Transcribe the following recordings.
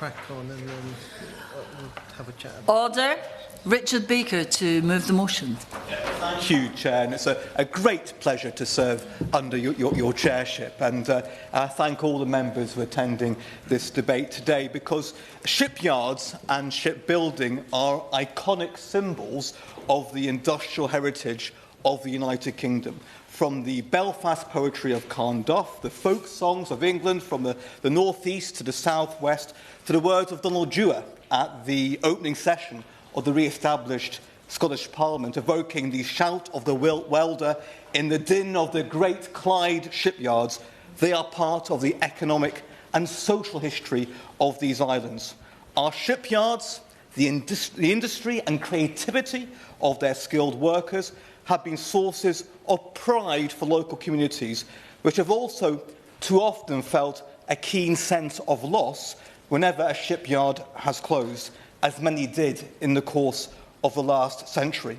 crack on and then we'll have a chat. Order. Richard Baker to move the motion. Thank you, Chair. And it's a great pleasure to serve under your chairship. And I thank all the members for attending this debate today, because shipyards and shipbuilding are iconic symbols of the industrial heritage of the United Kingdom. From the Belfast poetry of Carn Duff, the folk songs of England from the north east to the south west, to the words of Donald Dewar at the opening session of the re-established Scottish Parliament, evoking the shout of the welder in the din of the great Clyde shipyards. They are part of the economic and social history of these islands. Our shipyards, the industry and creativity of their skilled workers have been sources of pride for local communities, which have also too often felt a keen sense of loss whenever a shipyard has closed, as many did in the course of the last century.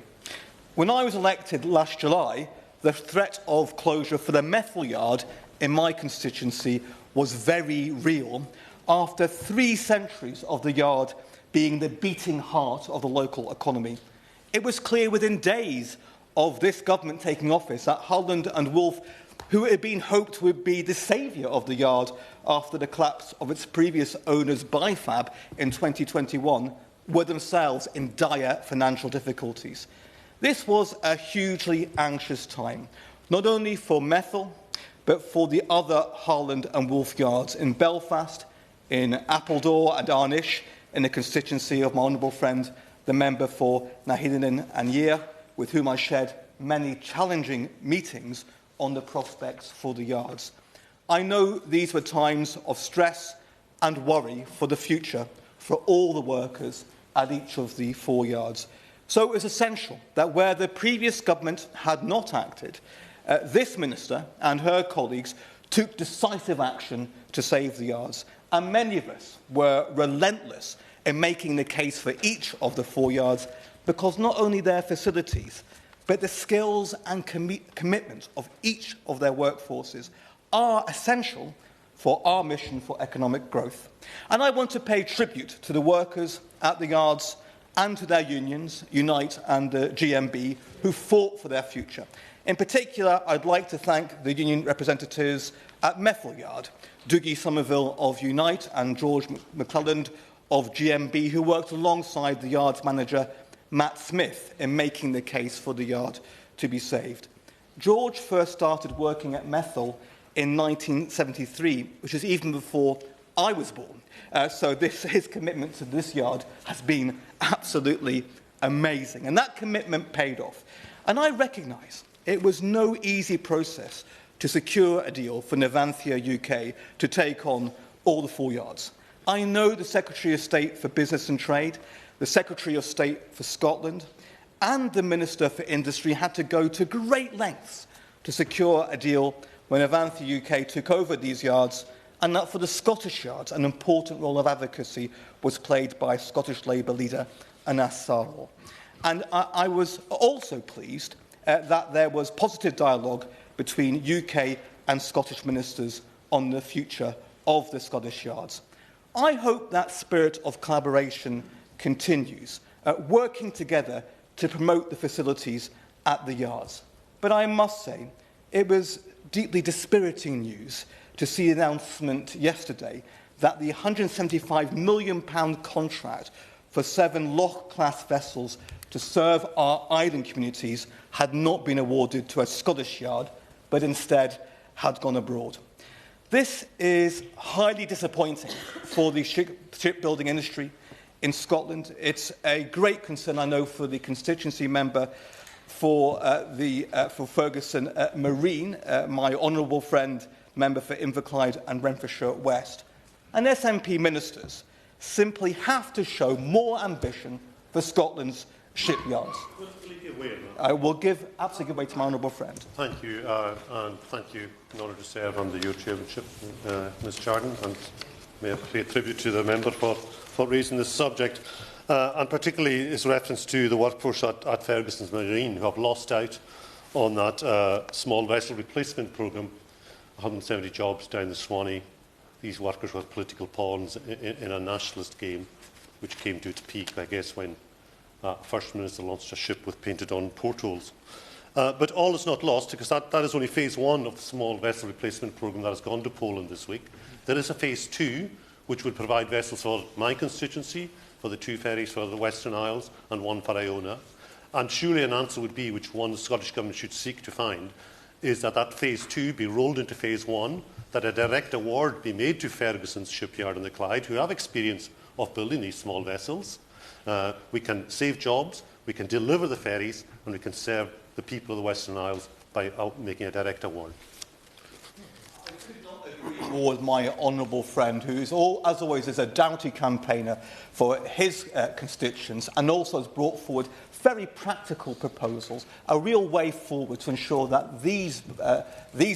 When I was elected last July, the threat of closure for the Methil yard in my constituency was very real, after 3 centuries of the yard being the beating heart of the local economy. It was clear within days of this government taking office that Holland and Wolff, who it had been hoped would be the saviour of the yard after the collapse of its previous owner's Bifab in 2021, were themselves in dire financial difficulties. This was a hugely anxious time, not only for Methil, but for the other Harland and Wolff yards in Belfast, in Appledore and Arnish, in the constituency of my honourable friend, the member for Nahidanen and Yea, with whom I shared many challenging meetings on the prospects for the yards. I know these were times of stress and worry for the future for all the workers at each of the 4 yards. So it was essential that where the previous government had not acted, this minister and her colleagues took decisive action to save the yards. And many of us were relentless in making the case for each of the 4 yards, because not only their facilities, but the skills and commitment of each of their workforces are essential for our mission for economic growth. And I want to pay tribute to the workers at the yards and to their unions, Unite and the GMB, who fought for their future. In particular, I'd like to thank the union representatives at Methil Yard, Dougie Somerville of Unite and George McClelland of GMB, who worked alongside the yard's manager, Matt Smith, in making the case for the yard to be saved. George first started working at Methil in 1973, which is even before I was born. So his commitment to this yard has been absolutely amazing. And that commitment paid off. And I recognise it was no easy process to secure a deal for Navantia UK to take on all the 4 yards. I know the Secretary of State for Business and Trade, the Secretary of State for Scotland, and the Minister for Industry had to go to great lengths to secure a deal when Navantia UK took over these yards, and that for the Scottish yards, an important role of advocacy was played by Scottish Labour leader Anas Sarwar. And I was also pleased that there was positive dialogue between UK and Scottish ministers on the future of the Scottish yards. I hope that spirit of collaboration continues, working together to promote the facilities at the yards. But I must say, it was deeply dispiriting news to see the announcement yesterday that the £175 million contract for 7 Loch-class vessels to serve our island communities had not been awarded to a Scottish yard, but instead had gone abroad. This is highly disappointing for the shipbuilding industry in Scotland. It's a great concern, I know, for the constituency member for Ferguson Marine, my honourable friend, member for Inverclyde and Renfrewshire West. And SNP ministers simply have to show more ambition for Scotland's shipyards. I will absolutely give way to my honourable friend. Thank you, and thank you in order to serve under your chairmanship, Ms Chardon, and may I pay tribute to the member for raising this subject, and particularly his reference to the workforce at Ferguson's Marine, who have lost out on that small vessel replacement programme, 170 jobs down the Swanee, these workers were political pawns in a nationalist game, which came to its peak, I guess, when First Minister launched a ship with painted-on portholes. But all is not lost, because that is only phase one of the small vessel replacement programme that has gone to Poland this week. There is a phase two, which would provide vessels for my constituency, for the 2 ferries for the Western Isles and 1 for Iona. And surely an answer would be, which one the Scottish Government should seek to find, is that phase two be rolled into phase one, that a direct award be made to Ferguson's shipyard in the Clyde, who have experience of building these small vessels. We can save jobs, we can deliver the ferries, and we can serve the people of the Western Isles by making a direct award. I could not agree more with my honourable friend, who is, as always, is a doughty campaigner for his constituents, and also has brought forward very practical proposals, a real way forward to ensure that these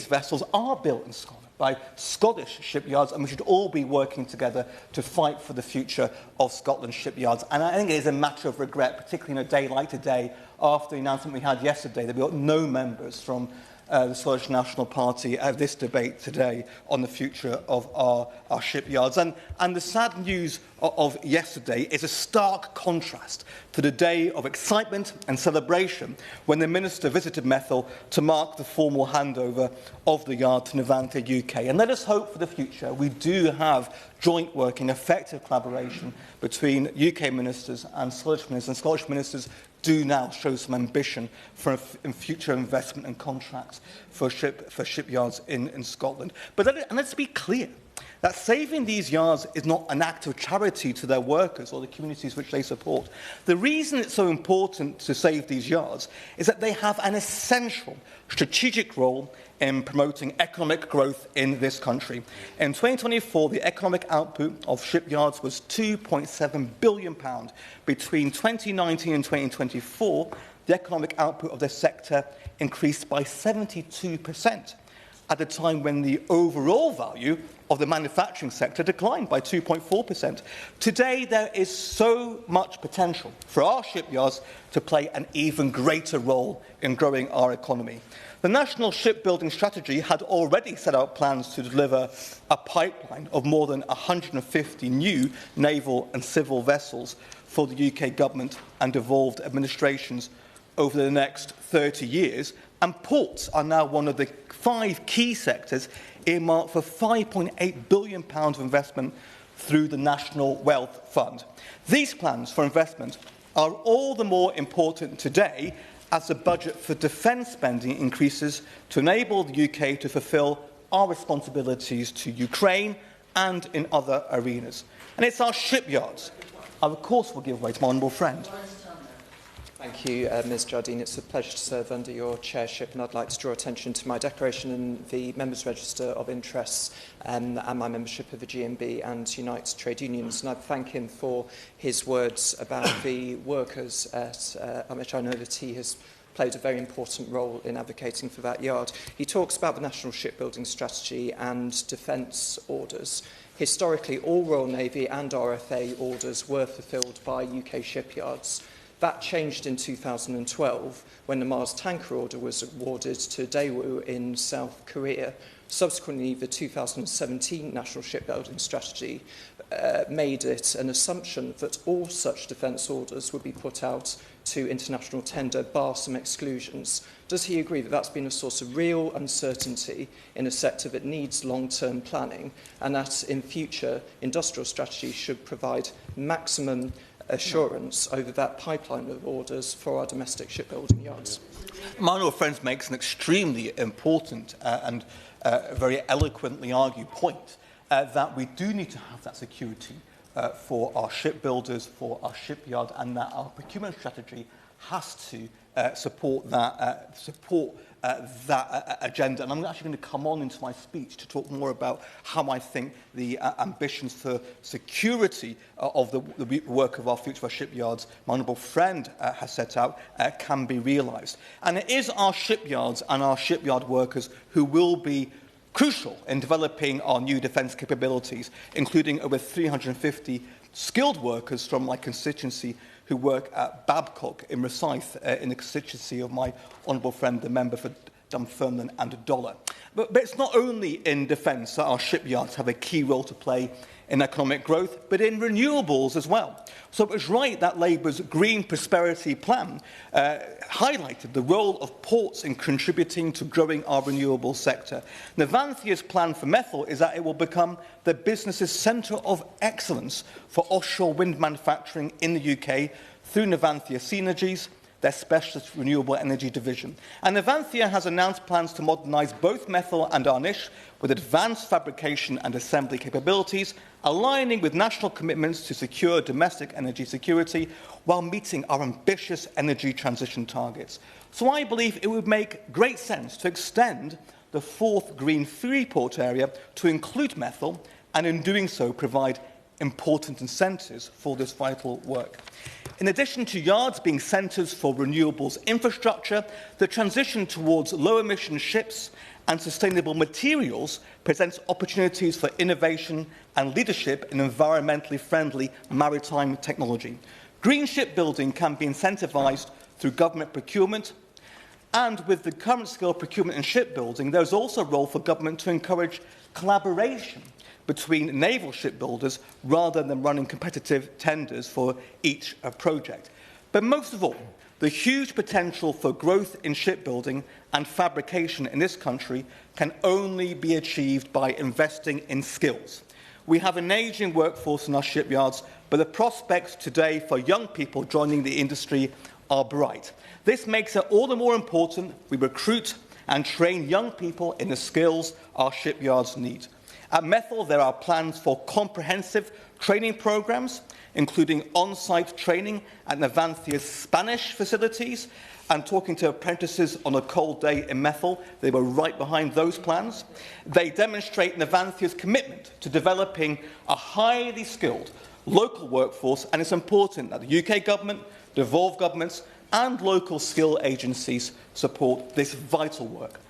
vessels are built in Scotland by Scottish shipyards, and we should all be working together to fight for the future of Scotland's shipyards. And I think it is a matter of regret, particularly in a day like today, after the announcement we had yesterday that we got no members from the Scottish National Party at this debate today on the future of our shipyards. And the sad news of yesterday is a stark contrast to the day of excitement and celebration when the Minister visited Methil to mark the formal handover of the yard to Novanta UK. And let us hope for the future we do have joint working, effective collaboration between UK ministers and Scottish ministers. And Scottish ministers do now show some ambition for future investment and contracts for shipyards in Scotland. But let's be clear that saving these yards is not an act of charity to their workers or the communities which they support. The reason it's so important to save these yards is that they have an essential strategic role in promoting economic growth in this country. In 2024, the economic output of shipyards was £2.7 billion. Between 2019 and 2024, the economic output of this sector increased by 72%, at a time when the overall value of the manufacturing sector declined by 2.4%. Today, there is so much potential for our shipyards to play an even greater role in growing our economy. The National Shipbuilding Strategy had already set out plans to deliver a pipeline of more than 150 new naval and civil vessels for the UK government and devolved administrations over the next 30 years, and ports are now one of the 5 key sectors earmarked for £5.8 billion of investment through the National Wealth Fund. These plans for investment are all the more important today as the budget for defence spending increases to enable the UK to fulfil our responsibilities to Ukraine and in other arenas. And it's our shipyards I, of course, will give way to my honourable friend. Thank you, Ms Jardine. It's a pleasure to serve under your chairship, and I'd like to draw attention to my declaration in the Members' Register of Interests and my membership of the GMB and Unite Trade Unions. And I thank him for his words about the workers at which I know that he has played a very important role in advocating for that yard. He talks about the National Shipbuilding Strategy and defence orders. Historically, all Royal Navy and RFA orders were fulfilled by UK shipyards. That changed in 2012 when the Mars tanker order was awarded to Daewoo in South Korea. Subsequently, the 2017 National Shipbuilding Strategy made it an assumption that all such defence orders would be put out to international tender, bar some exclusions. Does he agree that that's been a source of real uncertainty in a sector that needs long-term planning, and that in future industrial strategies should provide maximum assurance over that pipeline of orders for our domestic shipbuilding yards? My honourable friend makes an extremely important and very eloquently argued point that we do need to have that security for our shipbuilders, for our shipyard, and that our procurement strategy has to support that agenda. And I'm actually going to come on into my speech to talk more about how I think the ambitions for security of the work of our future of our shipyards, my honourable friend has set out, can be realised. And it is our shipyards and our shipyard workers who will be crucial in developing our new defence capabilities, including over 350 skilled workers from my constituency who work at Babcock in Rosyth, in the constituency of my honourable friend, the member for Dunfermline and Dollar. But it's not only in defence that our shipyards have a key role to play in economic growth, but in renewables as well. So it was right that Labour's Green Prosperity Plan highlighted the role of ports in contributing to growing our renewable sector. Navanthia's plan for methyl is that it will become the business's centre of excellence for offshore wind manufacturing in the UK through Navanthia Synergies, their specialist renewable energy division. And Navanthia has announced plans to modernise both methyl and Arnish with advanced fabrication and assembly capabilities, aligning with national commitments to secure domestic energy security while meeting our ambitious energy transition targets. So I believe it would make great sense to extend the fourth Green Freeport area to include methyl, and in doing so provide important incentives for this vital work. In addition to yards being centres for renewables infrastructure, the transition towards low-emission ships and sustainable materials presents opportunities for innovation and leadership in environmentally friendly maritime technology. Green shipbuilding can be incentivised through government procurement, and with the current scale procurement in shipbuilding, there is also a role for government to encourage collaboration between naval shipbuilders rather than running competitive tenders for each project. But most of all, the huge potential for growth in shipbuilding and fabrication in this country can only be achieved by investing in skills. We have an ageing workforce in our shipyards, but the prospects today for young people joining the industry are bright. This makes it all the more important we recruit and train young people in the skills our shipyards need. At Methyl, there are plans for comprehensive training programmes, including on-site training at Navanthia's Spanish facilities, and talking to apprentices on a cold day in Methyl. They were right behind those plans. They demonstrate Navanthia's commitment to developing a highly skilled local workforce, and it's important that the UK government, devolved governments, and local skill agencies support this vital work.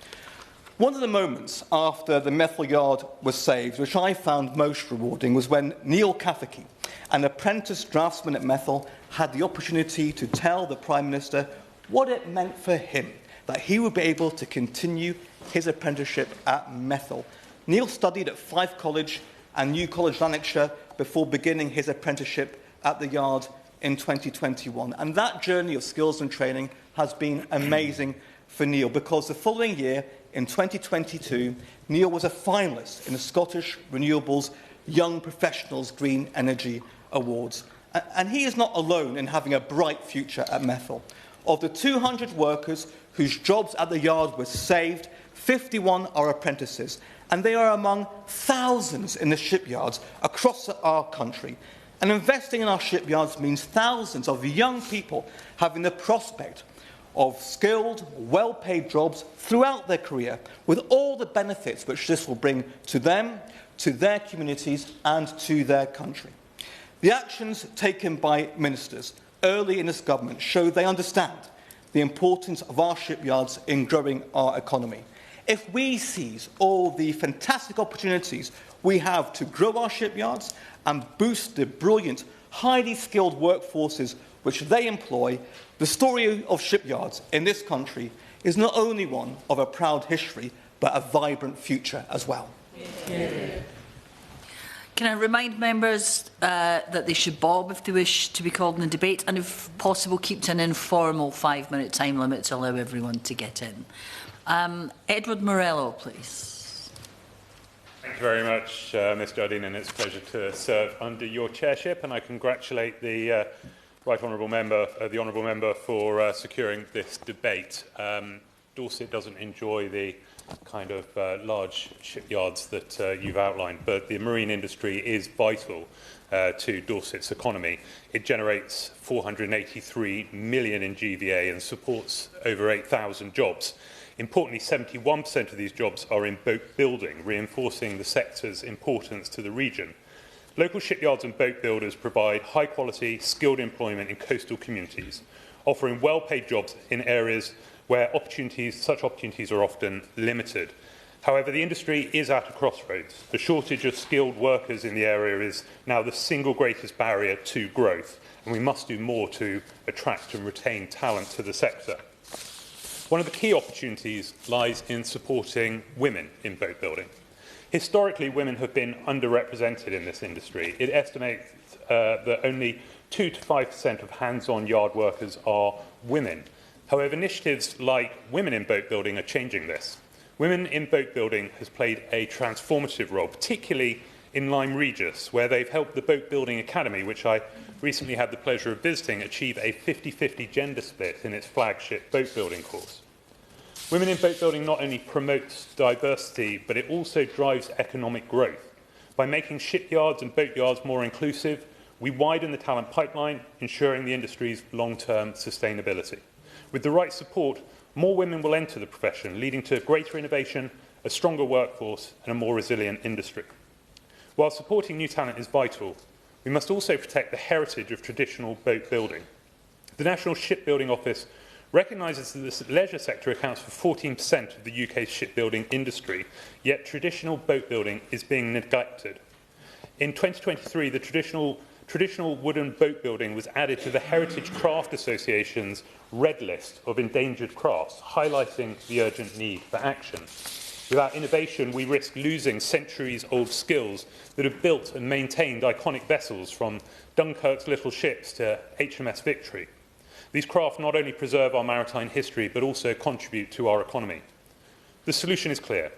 One of the moments after the Methyl Yard was saved, which I found most rewarding, was when Neil Cafferty, an apprentice draftsman at Methyl, had the opportunity to tell the Prime Minister what it meant for him that he would be able to continue his apprenticeship at Methyl. Neil studied at Fife College and New College, Lanarkshire, before beginning his apprenticeship at the Yard in 2021. And that journey of skills and training has been amazing for Neil, because the following year, in 2022, Neil was a finalist in the Scottish Renewables Young Professionals Green Energy Awards. And he is not alone in having a bright future at Methyl. Of the 200 workers whose jobs at the yard were saved, 51 are apprentices, and they are among thousands in the shipyards across our country. And investing in our shipyards means thousands of young people having the prospect of skilled, well-paid jobs throughout their career, with all the benefits which this will bring to them, to their communities, and to their country. The actions taken by ministers early in this government show they understand the importance of our shipyards in growing our economy. If we seize all the fantastic opportunities we have to grow our shipyards and boost the brilliant, highly skilled workforces which they employ, the story of shipyards in this country is not only one of a proud history, but a vibrant future as well. Yeah. Can I remind members that they should bob if they wish to be called in the debate, and if possible keep to an informal 5-minute time limit to allow everyone to get in. Edward Morello, please. Thank you very much, Ms Jardine, and it's a pleasure to serve under your chairship, and I congratulate the Right Honourable Member, the Honourable Member for securing this debate. Dorset doesn't enjoy the kind of large shipyards that you've outlined, but the marine industry is vital to Dorset's economy. It generates 483 million in GVA and supports over 8,000 jobs. Importantly, 71% of these jobs are in boat building, reinforcing the sector's importance to the region. Local shipyards and boat builders provide high-quality, skilled employment in coastal communities, offering well-paid jobs in areas where such opportunities are often limited. However, the industry is at a crossroads. The shortage of skilled workers in the area is now the single greatest barrier to growth, and we must do more to attract and retain talent to the sector. One of the key opportunities lies in supporting women in boat building. Historically, women have been underrepresented in this industry. It estimates that only 2 to 5% of hands-on yard workers are women. However, initiatives like Women in Boat Building are changing this. Women in Boat Building has played a transformative role, particularly in Lyme Regis, where they've helped the Boat Building Academy, which I recently had the pleasure of visiting, achieve a 50-50 gender split in its flagship boat building course. Women in Boat Building not only promotes diversity, but it also drives economic growth. By making shipyards and boatyards more inclusive, we widen the talent pipeline, ensuring the industry's long-term sustainability. With the right support, more women will enter the profession, leading to greater innovation, a stronger workforce, and a more resilient industry. While supporting new talent is vital, we must also protect the heritage of traditional boat building. The National Shipbuilding Office recognises that the leisure sector accounts for 14% of the UK's shipbuilding industry, yet traditional boat building is being neglected. In 2023, the traditional wooden boat building was added to the Heritage Craft Association's Red List of endangered crafts, highlighting the urgent need for action. Without innovation, we risk losing centuries-old skills that have built and maintained iconic vessels from Dunkirk's little ships to HMS Victory. These craft not only preserve our maritime history, but also contribute to our economy. The solution is clear.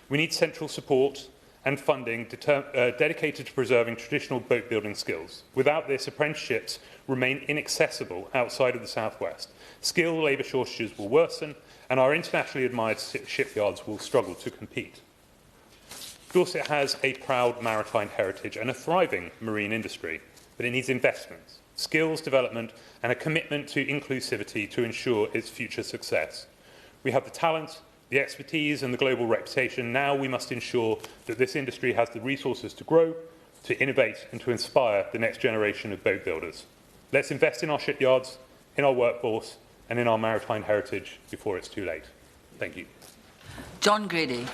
We need central support and funding dedicated to preserving traditional boat building skills. Without this, apprenticeships remain inaccessible outside of the southwest. Skilled labour shortages will worsen, and our internationally admired shipyards will struggle to compete. Dorset has a proud maritime heritage and a thriving marine industry, but it needs investments, skills development, and a commitment to inclusivity to ensure its future success. We have the talent, the expertise, and the global reputation. Now we must ensure that this industry has the resources to grow, to innovate, and to inspire the next generation of boat builders. Let's invest in our shipyards, in our workforce, and in our maritime heritage before it's too late. Thank you. John Grady.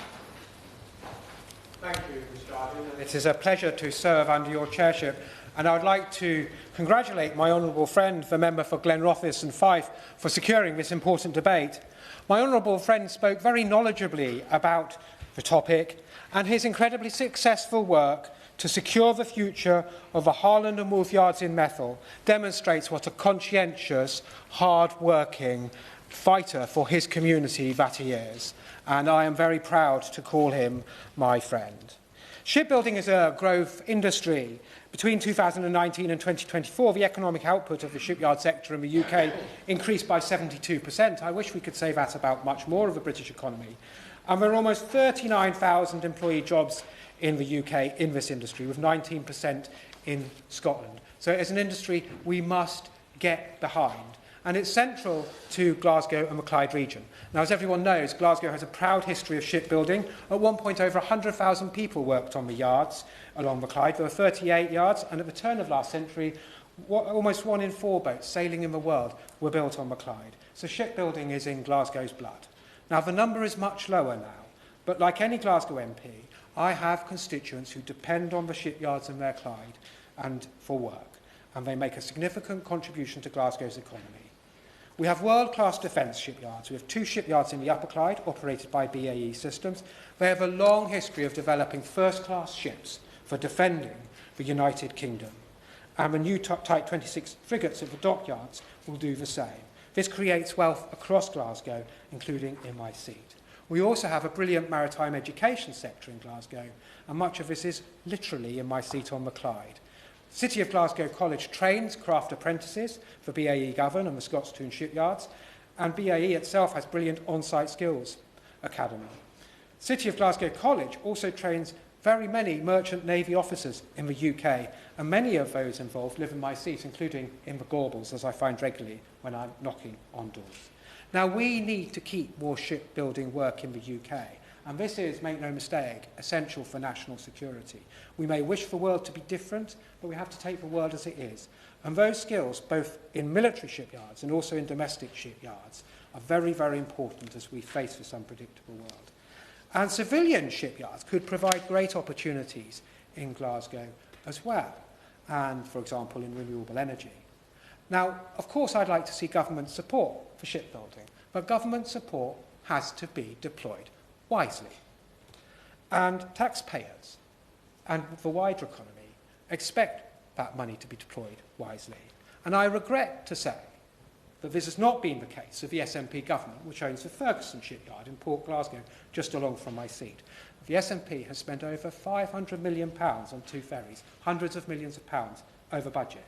Thank you, Mr. Jardine. It is a pleasure to serve under your chairship, and I would like to congratulate my honourable friend, the member for Glenrothes and Fife, for securing this important debate. My honourable friend spoke very knowledgeably about the topic and his incredibly successful work to secure the future of the Harland and Wolff yards in Methil demonstrates what a conscientious, hard-working fighter for his community that he is. And I am very proud to call him my friend. Shipbuilding is a growth industry. Between 2019 and 2024, the economic output of the shipyard sector in the UK increased by 72%. I wish we could say that about much more of the British economy. And there are almost 39,000 employee jobs in the UK in this industry, with 19% in Scotland. So as an industry, we must get behind. And it's central to Glasgow and the Clyde region. Now, as everyone knows, Glasgow has a proud history of shipbuilding. At one point, over 100,000 people worked on the yards along the Clyde. There were 38 yards, and at the turn of last century, almost 1 in 4 boats sailing in the world were built on the Clyde. So shipbuilding is in Glasgow's blood. Now, the number is much lower now, but like any Glasgow MP, I have constituents who depend on the shipyards in their Clyde and for work, and they make a significant contribution to Glasgow's economy. We have world-class defence shipyards. We have 2 shipyards in the Upper Clyde, operated by BAE Systems. They have a long history of developing first-class ships for defending the United Kingdom. And the new Type 26 frigates at the dockyards will do the same. This creates wealth across Glasgow, including in my seat. We also have a brilliant maritime education sector in Glasgow, and much of this is literally in my seat on the Clyde. City of Glasgow College trains craft apprentices for BAE Govan and the Scots-Toon shipyards, and BAE itself has brilliant on-site skills academy. City of Glasgow College also trains very many merchant navy officers in the UK, and many of those involved live in my seat, including in the Gorbals, as I find regularly when I'm knocking on doors. Now, we need to keep more shipbuilding work in the UK, and this is, make no mistake, essential for national security. We may wish the world to be different, but we have to take the world as it is. And those skills, both in military shipyards and also in domestic shipyards, are very, very important as we face this unpredictable world. And civilian shipyards could provide great opportunities in Glasgow as well, and, for example, in renewable energy. Now, of course, I'd like to see government support for shipbuilding, but government support has to be deployed wisely. And taxpayers and the wider economy expect that money to be deployed wisely. And I regret to say that this has not been the case of the SNP government, which owns the Ferguson shipyard in Port Glasgow, just along from my seat. The SNP has spent over £500 million on 2 ferries, hundreds of millions of pounds over budget.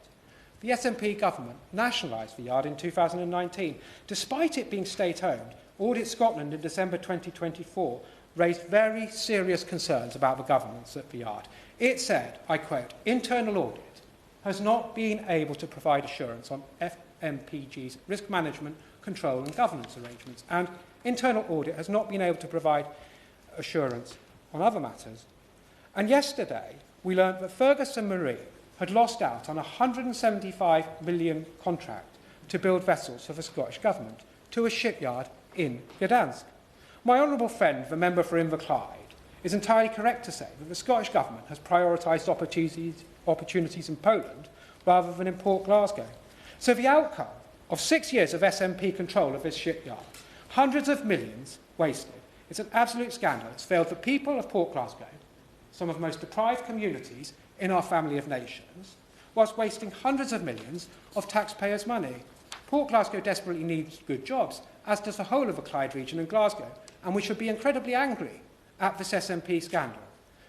The SNP government nationalised the yard in 2019. Despite it being state-owned, Audit Scotland in December 2024 raised very serious concerns about the governance at the yard. It said, I quote, internal audit has not been able to provide assurance on FMPG's risk management, control and governance arrangements, and internal audit has not been able to provide assurance on other matters. And yesterday, we learned that Ferguson Marine had lost out on a £175 million contract to build vessels for the Scottish Government to a shipyard in Gdansk. My honourable friend, the member for Inverclyde, is entirely correct to say that the Scottish Government has prioritised opportunities in Poland rather than in Port Glasgow. So the outcome of 6 years of SNP control of this shipyard, hundreds of millions wasted, it's an absolute scandal. It's failed the people of Port Glasgow, some of the most deprived communities in our family of nations, whilst wasting hundreds of millions of taxpayers' money. Port Glasgow desperately needs good jobs, as does the whole of the Clyde region and Glasgow, and we should be incredibly angry at this SNP scandal.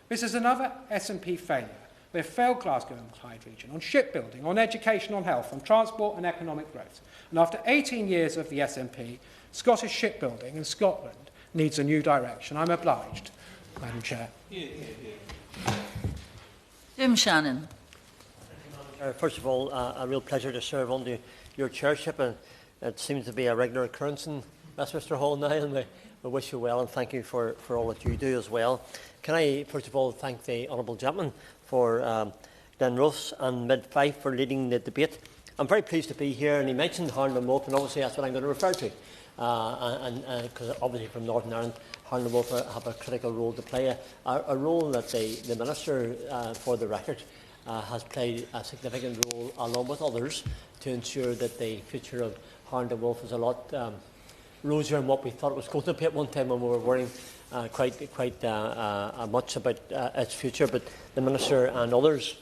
This is another SNP failure. They have failed Glasgow and the Clyde region on shipbuilding, on education, on health, on transport and economic growth. And after 18 years of the SNP, Scottish shipbuilding in Scotland needs a new direction. I'm obliged, Madam Chair. Jim Shannon. First of all, a real pleasure to serve under your chairship, and it seems to be a regular occurrence in Westminster Hall now, and we wish you well and thank you for all that you do as well. Can I first of all thank the honourable gentleman for Glen Ross and Mid Fife for leading the debate. I'm very pleased to be here, and he mentioned Harland and Wolff, and obviously that's what I'm going to refer to, because obviously from Northern Ireland, Harland and Wolff have a critical role to play, a role that the Minister, for the record, has played a significant role, along with others, to ensure that the future of Harland and Wolff is a lot rosier than what we thought it was going to be at one time, when we were worrying quite much about its future. But the Minister and others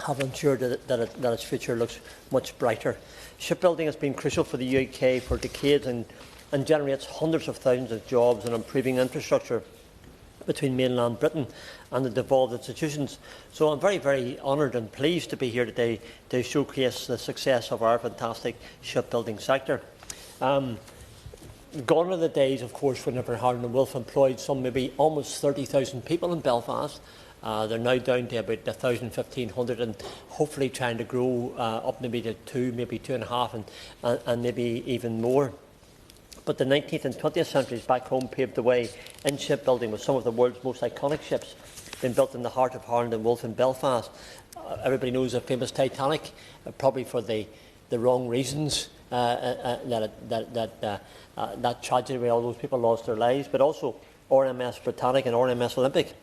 have ensured that its future looks much brighter. Shipbuilding has been crucial for the UK for decades and generates hundreds of thousands of jobs and improving infrastructure between mainland Britain and the devolved institutions. So I'm very, very honoured and pleased to be here today to showcase the success of our fantastic shipbuilding sector. Gone are the days, of course, whenever Harland and Wolff employed some maybe almost 30,000 people in Belfast. They're now down to about 1,500 and hopefully trying to grow up maybe to 2, maybe 2.5 and maybe even more. But the 19th and 20th centuries back home paved the way in shipbuilding, with some of the world's most iconic ships being built in the heart of Harland and Wolff in Belfast. Everybody knows the famous Titanic, probably for the wrong reasons, that tragedy where all those people lost their lives, but also RMS Britannic and RMS Olympic.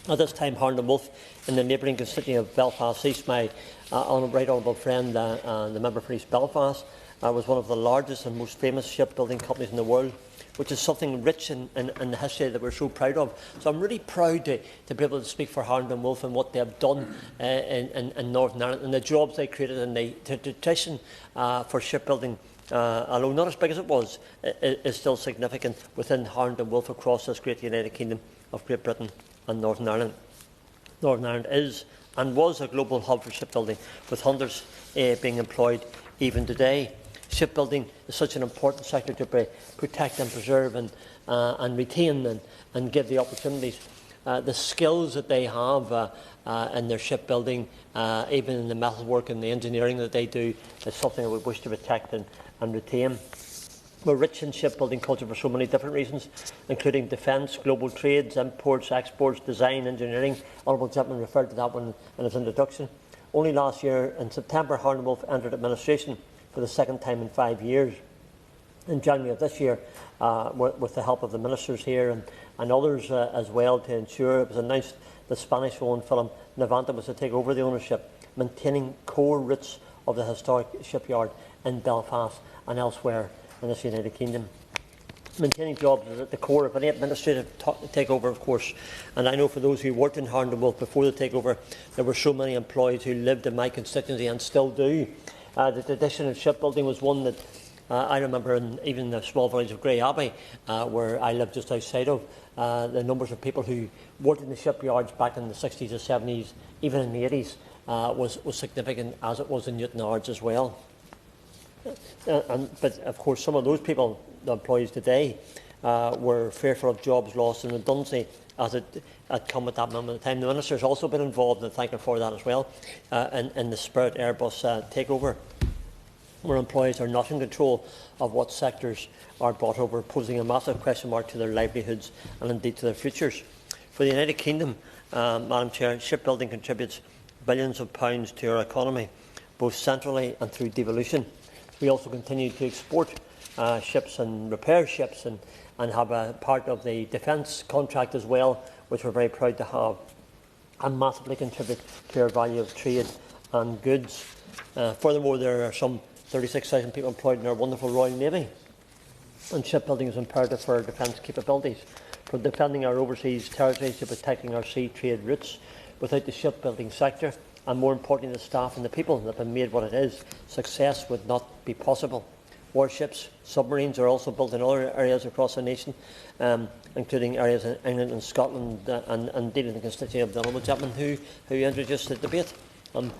At this time, Harland and Wolff in the neighbouring constituency of Belfast East, my right honourable friend, the member for East Belfast, was one of the largest and most famous shipbuilding companies in the world, which is something rich in the history that we're so proud of. So I'm really proud to be able to speak for Harland and Wolff and what they have done in Northern Ireland, and the jobs they created, and the tradition for shipbuilding, although not as big as it was, is still significant within Harland and Wolff across this great United Kingdom of Great Britain and Northern Ireland. Northern Ireland is and was a global hub for shipbuilding, with hundreds being employed even today. Shipbuilding is such an important sector to protect and preserve and retain and give the opportunities. The skills that they have in their shipbuilding, even in the metalwork and the engineering that they do, is something I would wish to protect and retain. We're rich in shipbuilding culture for so many different reasons, including defence, global trades, imports, exports, design, engineering. Honourable gentleman referred to that one in his introduction. Only last year, in September, Harland and Wolff entered administration for the second time in 5 years. In January of this year, with the help of the ministers here and others as well, to ensure it was announced the Spanish-owned firm Navanta was to take over the ownership, maintaining core roots of the historic shipyard in Belfast and elsewhere in this United Kingdom. Maintaining jobs is at the core of any administrative takeover, of course, and I know for those who worked in Harland & Wolff before the takeover, there were so many employees who lived in my constituency and still do. The tradition of shipbuilding was one that I remember in even the small village of Grey Abbey, where I lived just outside of, the numbers of people who worked in the shipyards back in the 60s or 70s, even in the 80s, was significant, as it was in Newton Ards as well. But of course, some of those people, the employees today, were fearful of jobs lost and redundancy as it had come at that moment in time. The Minister has also been involved, and thank her for that as well, in the Spirit Airbus takeover, where employees are not in control of what sectors are brought over, posing a massive question mark to their livelihoods and indeed to their futures. For the United Kingdom, Madam Chair, shipbuilding contributes billions of pounds to our economy, both centrally and through devolution. We also continue to export ships and repair ships and have a part of the defence contract as well, which we're very proud to have, and massively contribute to our value of trade and goods. Furthermore, there are some 36,000 people employed in our wonderful Royal Navy, and shipbuilding is imperative for our defence capabilities, from defending our overseas territories to protecting our sea trade routes. Without the shipbuilding sector, and more importantly the staff and the people that have made what it is, success would not be possible. Warships, submarines are also built in other areas across the nation, including areas in England and Scotland, and indeed in the constituency of the honourable gentleman who introduced the debate. I'm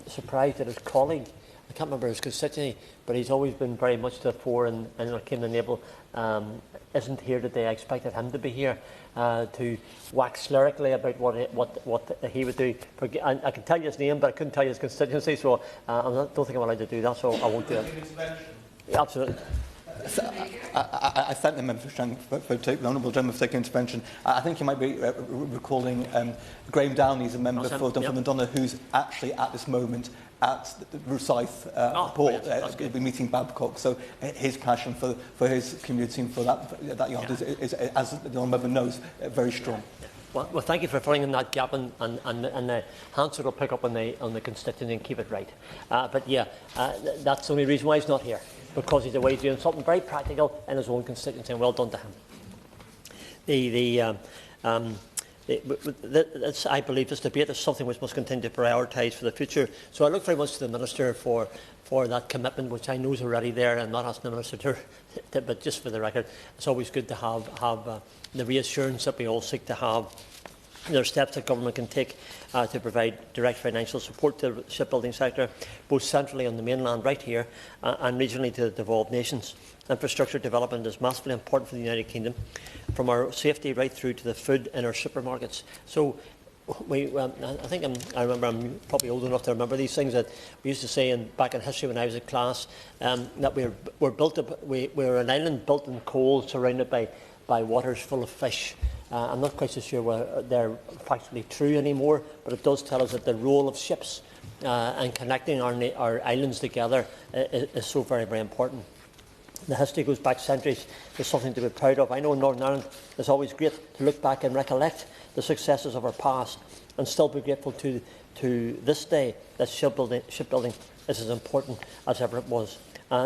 surprised that his colleague, I can't remember his constituency, but he's always been very much to the fore in King and Naval, isn't here today. I expected him to be here to wax lyrically about what he would do. I can tell you his name, but I couldn't tell you his constituency, so I don't think I'm allowed to do that, so I won't do it. Yeah, absolutely. I thank the member for the honourable gentleman for taking intervention. I think you might be recalling Graham Downey is a member for Dunfermline, who's actually at this moment at the Rosyth port. We'll be meeting Babcock, so his passion for his community and for that yard is, as the honourable member knows, very strong. Well, thank you for filling in that gap, and the Hansard will pick up on the constituency and keep it right. But yeah, that's the only reason why he's not here, because he's away doing something very practical in his own constituency, and well done to him. I believe this debate is something which must continue to prioritise for the future. So I look very much to the Minister for that commitment, which I know is already there. I'm not asking the Minister to, but just for the record, it's always good to have the reassurance that we all seek to have. There are steps that government can take to provide direct financial support to the shipbuilding sector, both centrally on the mainland right here and regionally to the devolved nations. Infrastructure development is massively important for the United Kingdom, from our safety right through to the food in our supermarkets. So I remember, I'm probably old enough to remember these things that we used to say back in history when I was in class, that we're an island built in coal, surrounded by waters full of fish. I'm not quite so sure whether they're factually true anymore, but it does tell us that the role of ships and connecting our islands together is so very, very important. The history goes back centuries. There's something to be proud of. I know in Northern Ireland it's always great to look back and recollect the successes of our past and still be grateful to this day that shipbuilding is as important as ever it was,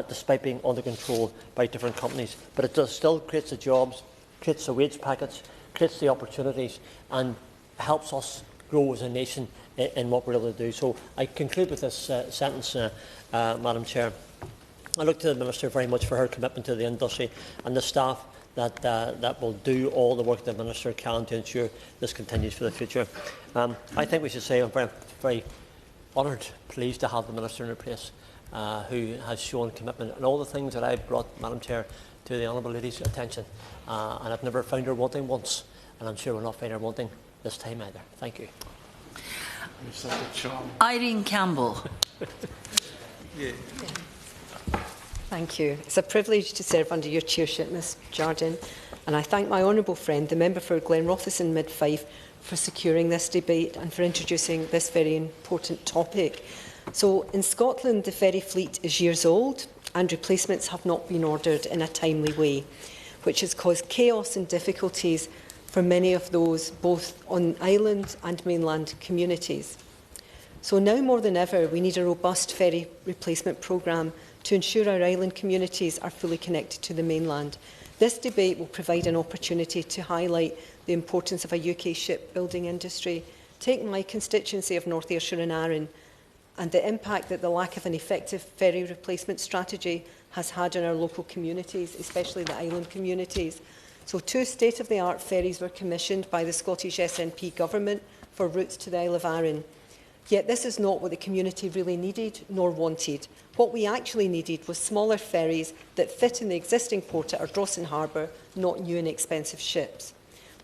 despite being under control by different companies. But it still creates the jobs, creates the wage packets, creates the opportunities, and helps us grow as a nation in what we're able to do. So I conclude with this sentence, Madam Chair. I look to the Minister very much for her commitment to the industry and the staff that will do all the work the Minister can to ensure this continues for the future. I think we should say I'm very, very honoured, pleased to have the Minister in her place, who has shown commitment and all the things that I've brought, Madam Chair, to the Honourable Lady's attention. And I've never found her wanting once, and I'm sure we'll not find her wanting this time either. Thank you. Irene Campbell. Thank you. It's a privilege to serve under your chairship, Ms Jardine, and I thank my honourable friend, the member for Glenrothes and Mid-Fife, for securing this debate and for introducing this very important topic. So, in Scotland, the ferry fleet is years old and replacements have not been ordered in a timely way, which has caused chaos and difficulties for many of those both on island and mainland communities. So now more than ever, we need a robust ferry replacement programme to ensure our island communities are fully connected to the mainland. This debate will provide an opportunity to highlight the importance of a UK shipbuilding industry. Take my constituency of North Ayrshire and Arran and the impact that the lack of an effective ferry replacement strategy has had on our local communities, especially the island communities. So 2 state-of-the-art ferries were commissioned by the Scottish SNP government for routes to the Isle of Arran. Yet this is not what the community really needed nor wanted. What we actually needed was smaller ferries that fit in the existing port at Ardrossan Harbour, not new and expensive ships.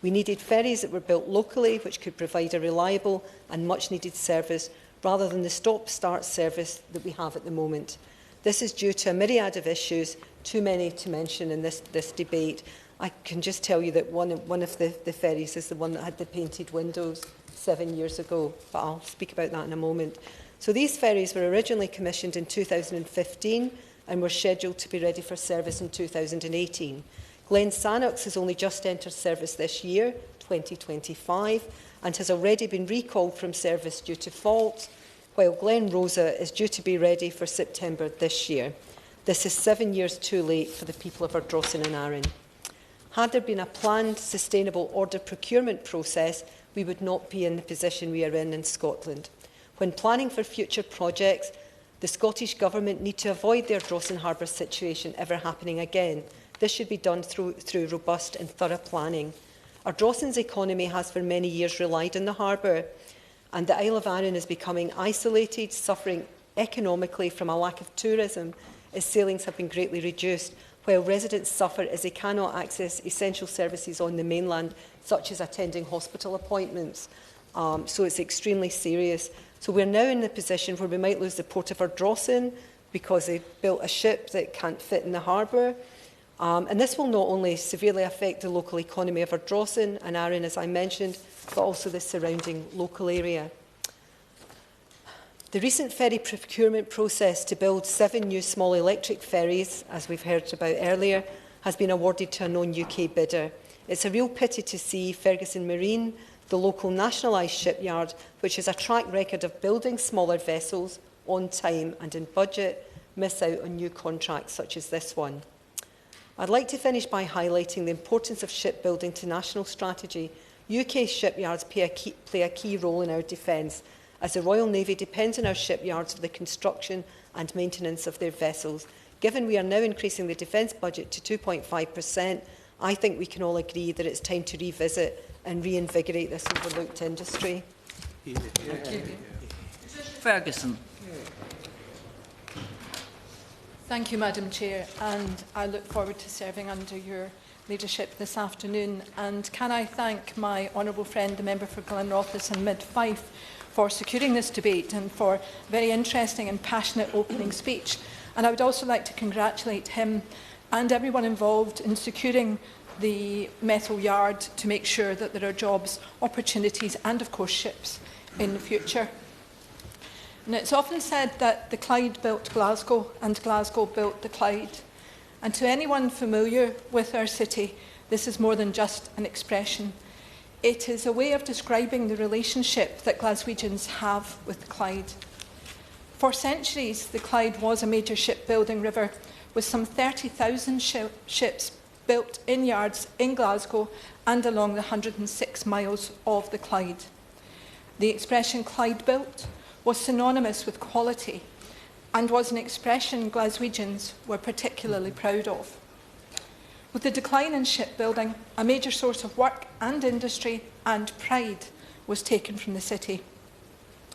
We needed ferries that were built locally, which could provide a reliable and much-needed service, rather than the stop-start service that we have at the moment. This is due to a myriad of issues, too many to mention in this debate. I can just tell you that one of the ferries is the one that had the painted windows 7 years ago, but I'll speak about that in a moment. So these ferries were originally commissioned in 2015 and were scheduled to be ready for service in 2018. Glen Sannox has only just entered service this year, 2025, and has already been recalled from service due to fault, while Glen Rosa is due to be ready for September this year. This is 7 years too late for the people of Ardrossan and Arran. Had there been a planned, sustainable order procurement process, we would not be in the position we are in Scotland. When planning for future projects, the Scottish Government need to avoid the Ardrossan Harbour situation ever happening again. This should be done through robust and thorough planning. Ardrossan's economy has for many years relied on the harbour, and the Isle of Arran is becoming isolated, suffering economically from a lack of tourism as sailings have been greatly reduced, while residents suffer as they cannot access essential services on the mainland, such as attending hospital appointments. So it's extremely serious. So we're now in the position where we might lose the port of Ardrossan because they built a ship that can't fit in the harbour. And this will not only severely affect the local economy of Ardrossan and Arran, as I mentioned, but also the surrounding local area. The recent ferry procurement process to build 7 new small electric ferries, as we've heard about earlier, has been awarded to a non-UK bidder. It's a real pity to see Ferguson Marine, the local nationalised shipyard, which has a track record of building smaller vessels on time and in budget, miss out on new contracts such as this one. I'd like to finish by highlighting the importance of shipbuilding to national strategy. UK shipyards play a key role in our defence, as the Royal Navy depends on our shipyards for the construction and maintenance of their vessels. Given we are now increasing the defence budget to 2.5%, I think we can all agree that it's time to revisit and reinvigorate this overlooked industry. Thank you. Ferguson. Thank you, Madam Chair, and I look forward to serving under your leadership this afternoon. And can I thank my honourable friend, the member for Glenrothes and Mid-Fife, for securing this debate and for a very interesting and passionate opening speech. And I would also like to congratulate him and everyone involved in securing the metal yard to make sure that there are jobs, opportunities and, of course, ships in the future. And it's often said that the Clyde built Glasgow and Glasgow built the Clyde. And to anyone familiar with our city, this is more than just an expression. It is a way of describing the relationship that Glaswegians have with the Clyde. For centuries, the Clyde was a major shipbuilding river with some 30,000 ships built in yards in Glasgow and along the 106 miles of the Clyde. The expression Clyde built was synonymous with quality and was an expression Glaswegians were particularly proud of. With the decline in shipbuilding, a major source of work and industry and pride was taken from the city.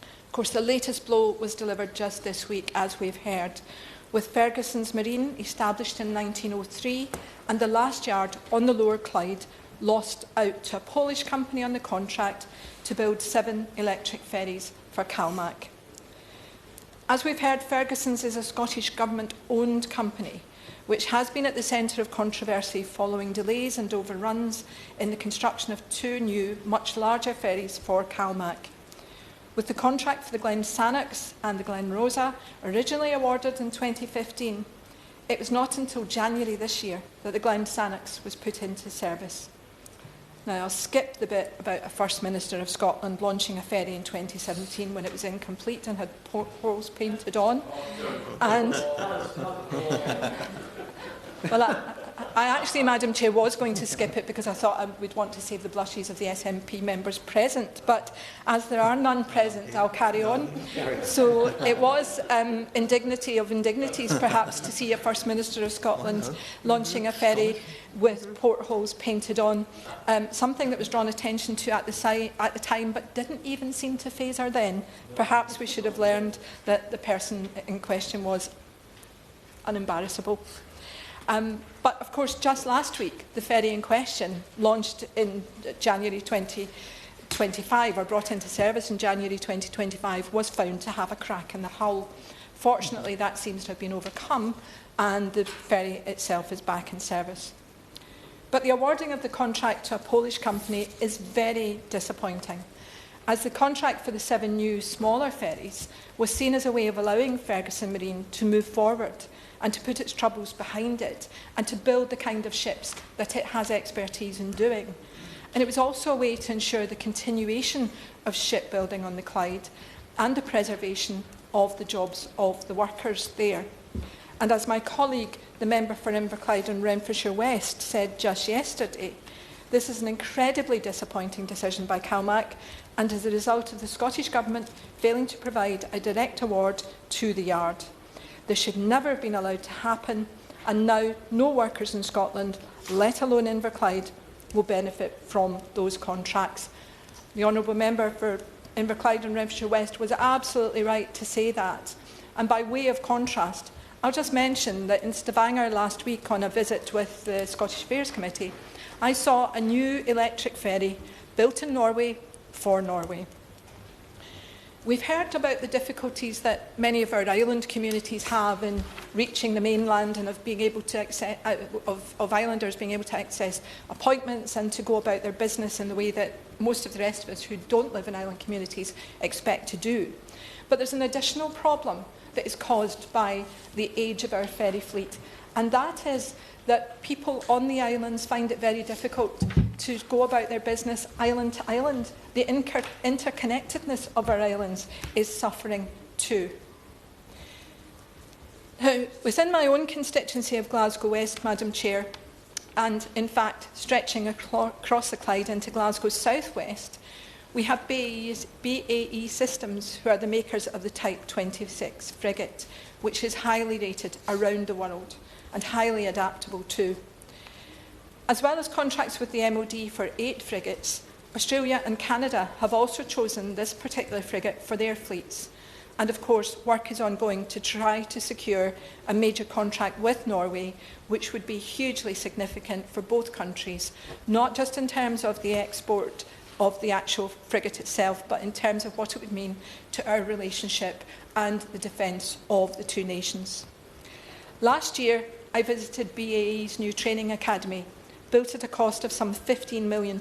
Of course, the latest blow was delivered just this week, as we've heard, with Ferguson's Marine established in 1903 and the last yard on the Lower Clyde lost out to a Polish company on the contract to build 7 electric ferries for Calmac. As we've heard, Ferguson's is a Scottish Government-owned company which has been at the centre of controversy following delays and overruns in the construction of 2 new, much larger ferries for Calmac. With the contract for the Glen Sannox and the Glen Rosa originally awarded in 2015, it was not until January this year that the Glen Sannox was put into service. Now, I'll skip the bit about a First Minister of Scotland launching a ferry in 2017 when it was incomplete and had portholes painted on. And, well, I actually, Madam Chair, was going to skip it because I thought I would want to save the blushes of the SNP members present, but as there are none present, I'll carry on. So it was indignity of indignities, perhaps, to see a First Minister of Scotland launching a ferry with portholes painted on, something that was drawn attention to at the time, but didn't even seem to faze her then. Perhaps we should have learned that the person in question was unembarrassable. But, of course, just last week, the ferry in question, launched in January 2025, or brought into service in January 2025, was found to have a crack in the hull. Fortunately, that seems to have been overcome, and the ferry itself is back in service. But the awarding of the contract to a Polish company is very disappointing, as the contract for the 7 new smaller ferries was seen as a way of allowing Ferguson Marine to move forward and to put its troubles behind it and to build the kind of ships that it has expertise in doing. And it was also a way to ensure the continuation of shipbuilding on the Clyde and the preservation of the jobs of the workers there. And as my colleague, the member for Inverclyde and Renfrewshire West, said just yesterday, this is an incredibly disappointing decision by CalMac and is a result of the Scottish Government failing to provide a direct award to the yard. This should never have been allowed to happen, and now no workers in Scotland, let alone Inverclyde, will benefit from those contracts. The honourable member for Inverclyde and Renfrewshire West was absolutely right to say that. And by way of contrast, I'll just mention that in Stavanger last week on a visit with the Scottish Affairs Committee, I saw a new electric ferry built in Norway for Norway. We've heard about the difficulties that many of our island communities have in reaching the mainland and of being able to access, of islanders being able to access appointments and to go about their business in the way that most of the rest of us who don't live in island communities expect to do. But there's an additional problem that is caused by the age of our ferry fleet, and that is that people on the islands find it very difficult to go about their business island to island. The interconnectedness of our islands is suffering too. Now, within my own constituency of Glasgow West, Madam Chair, and in fact stretching across the Clyde into Glasgow's southwest, we have BAE Systems, who are the makers of the Type 26 frigate, which is highly rated around the world and highly adaptable too. As well as contracts with the MOD for 8 frigates, Australia and Canada have also chosen this particular frigate for their fleets. And of course, work is ongoing to try to secure a major contract with Norway, which would be hugely significant for both countries, not just in terms of the export of the actual frigate itself, but in terms of what it would mean to our relationship and the defence of the two nations. Last year, I visited BAE's new training academy, built at a cost of some £15 million.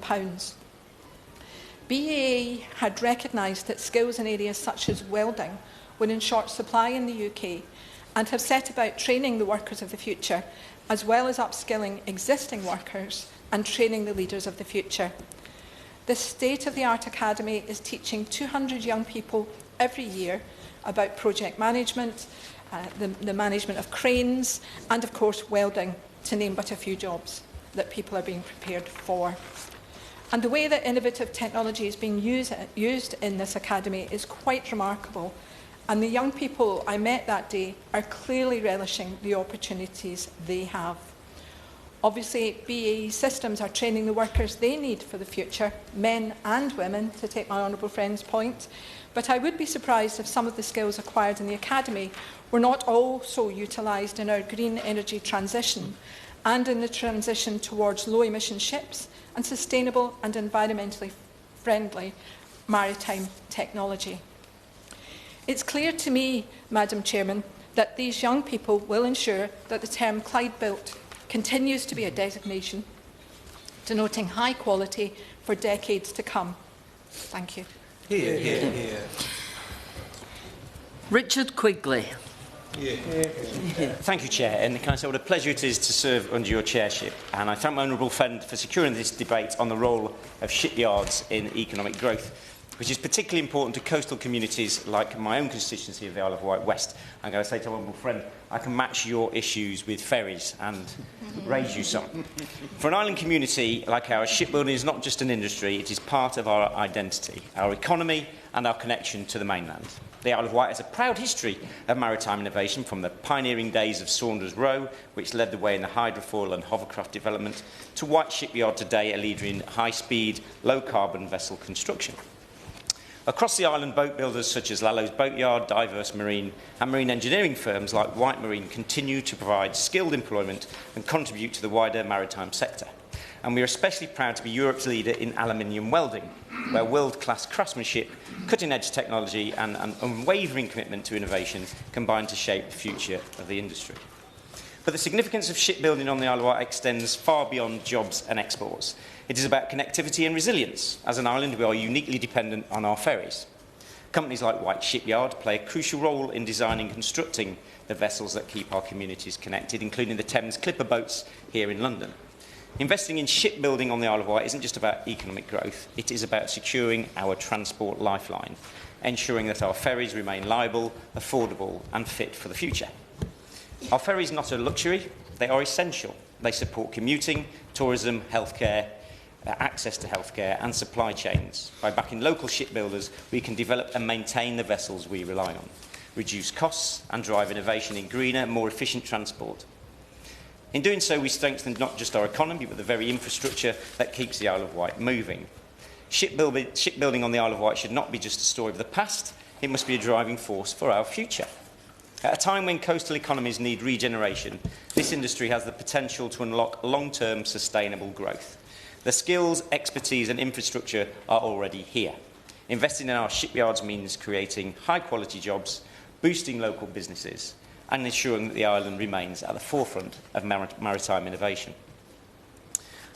BAE had recognised that skills in areas such as welding were in short supply in the UK and have set about training the workers of the future, as well as upskilling existing workers and training the leaders of the future. This state-of-the-art academy is teaching 200 young people every year about project management, the management of cranes, and of course welding, to name but a few jobs that people are being prepared for. And the way that innovative technology is being used in this academy is quite remarkable. And the young people I met that day are clearly relishing the opportunities they have. Obviously, BAE Systems are training the workers they need for the future, men and women, to take my honourable friend's point. But I would be surprised if some of the skills acquired in the academy were not also utilised in our green energy transition and in the transition towards low-emission ships and sustainable and environmentally friendly maritime technology. It's clear to me, Madam Chairman, that these young people will ensure that the term Clyde Built continues to be a designation denoting high quality for decades to come. Thank you. Here, here, here. Richard Quigley. Thank you, Chair. And can I say what a pleasure it is to serve under your chairship. And I thank my honourable friend for securing this debate on the role of shipyards in economic growth, which is particularly important to coastal communities like my own constituency of the Isle of Wight West. I'm going to say to my honourable friend, I can match your issues with ferries and raise you some. For an island community like ours, shipbuilding is not just an industry, it is part of our identity, our economy and our connection to the mainland. The Isle of Wight has a proud history of maritime innovation, from the pioneering days of Saunders Row, which led the way in the hydrofoil and hovercraft development, to White Shipyard today, a leader in high-speed, low-carbon vessel construction. Across the island, boat builders such as Lallo's Boatyard, Diverse Marine and marine engineering firms like White Marine continue to provide skilled employment and contribute to the wider maritime sector. And we are especially proud to be Europe's leader in aluminium welding, where world-class craftsmanship, cutting-edge technology and an unwavering commitment to innovation combine to shape the future of the industry. But the significance of shipbuilding on the Isle of Wight extends far beyond jobs and exports. It is about connectivity and resilience. As an island, we are uniquely dependent on our ferries. Companies like White Shipyard play a crucial role in designing and constructing the vessels that keep our communities connected, including the Thames Clipper boats here in London. Investing in shipbuilding on the Isle of Wight isn't just about economic growth, it is about securing our transport lifeline, ensuring that our ferries remain liable, affordable and fit for the future. Our ferries are not a luxury, they are essential. They support commuting, tourism, healthcare, access to healthcare and supply chains. By backing local shipbuilders, we can develop and maintain the vessels we rely on, reduce costs and drive innovation in greener, more efficient transport. In doing so, we strengthen not just our economy, but the very infrastructure that keeps the Isle of Wight moving. Shipbuilding on the Isle of Wight should not be just a story of the past, it must be a driving force for our future. At a time when coastal economies need regeneration, this industry has the potential to unlock long-term sustainable growth. The skills, expertise and infrastructure are already here. Investing in our shipyards means creating high-quality jobs, boosting local businesses and ensuring that the island remains at the forefront of maritime innovation.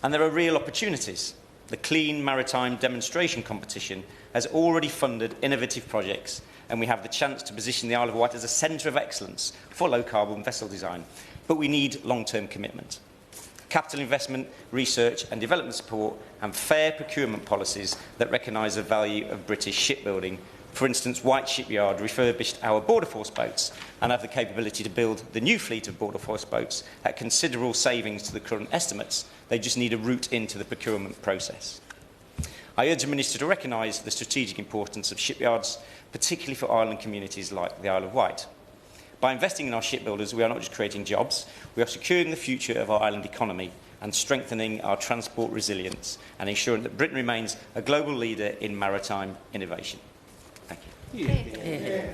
And there are real opportunities. The Clean Maritime Demonstration Competition has already funded innovative projects, and we have the chance to position the Isle of Wight as a centre of excellence for low-carbon vessel design. But we need long-term commitment. Capital investment, research and development support and fair procurement policies that recognise the value of British shipbuilding. For instance, White Shipyard refurbished our Border Force boats and have the capability to build the new fleet of Border Force boats at considerable savings to the current estimates. They just need a route into the procurement process. I urge the Minister to recognise the strategic importance of shipyards, particularly for island communities like the Isle of Wight. By investing in our shipbuilders, we are not just creating jobs, we are securing the future of our island economy and strengthening our transport resilience and ensuring that Britain remains a global leader in maritime innovation. Thank you.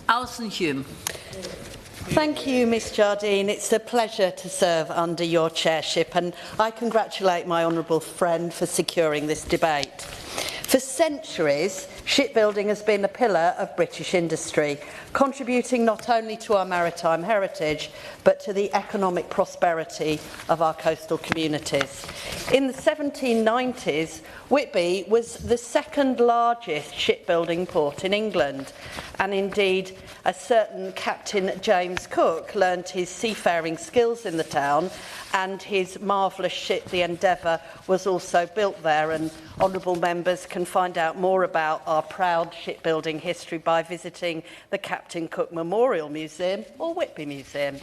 Alison Hume. Thank you, Ms Jardine. It's a pleasure to serve under your chairship, and I congratulate my honourable friend for securing this debate. For centuries, shipbuilding has been a pillar of British industry, contributing not only to our maritime heritage, but to the economic prosperity of our coastal communities. In the 1790s, Whitby was the second largest shipbuilding port in England, and indeed a certain Captain James Cook learned his seafaring skills in the town, and his marvellous ship, the Endeavour, was also built there, and honourable members can find out more about our proud shipbuilding history by visiting the Captain Cook Memorial Museum or Whitby Museum.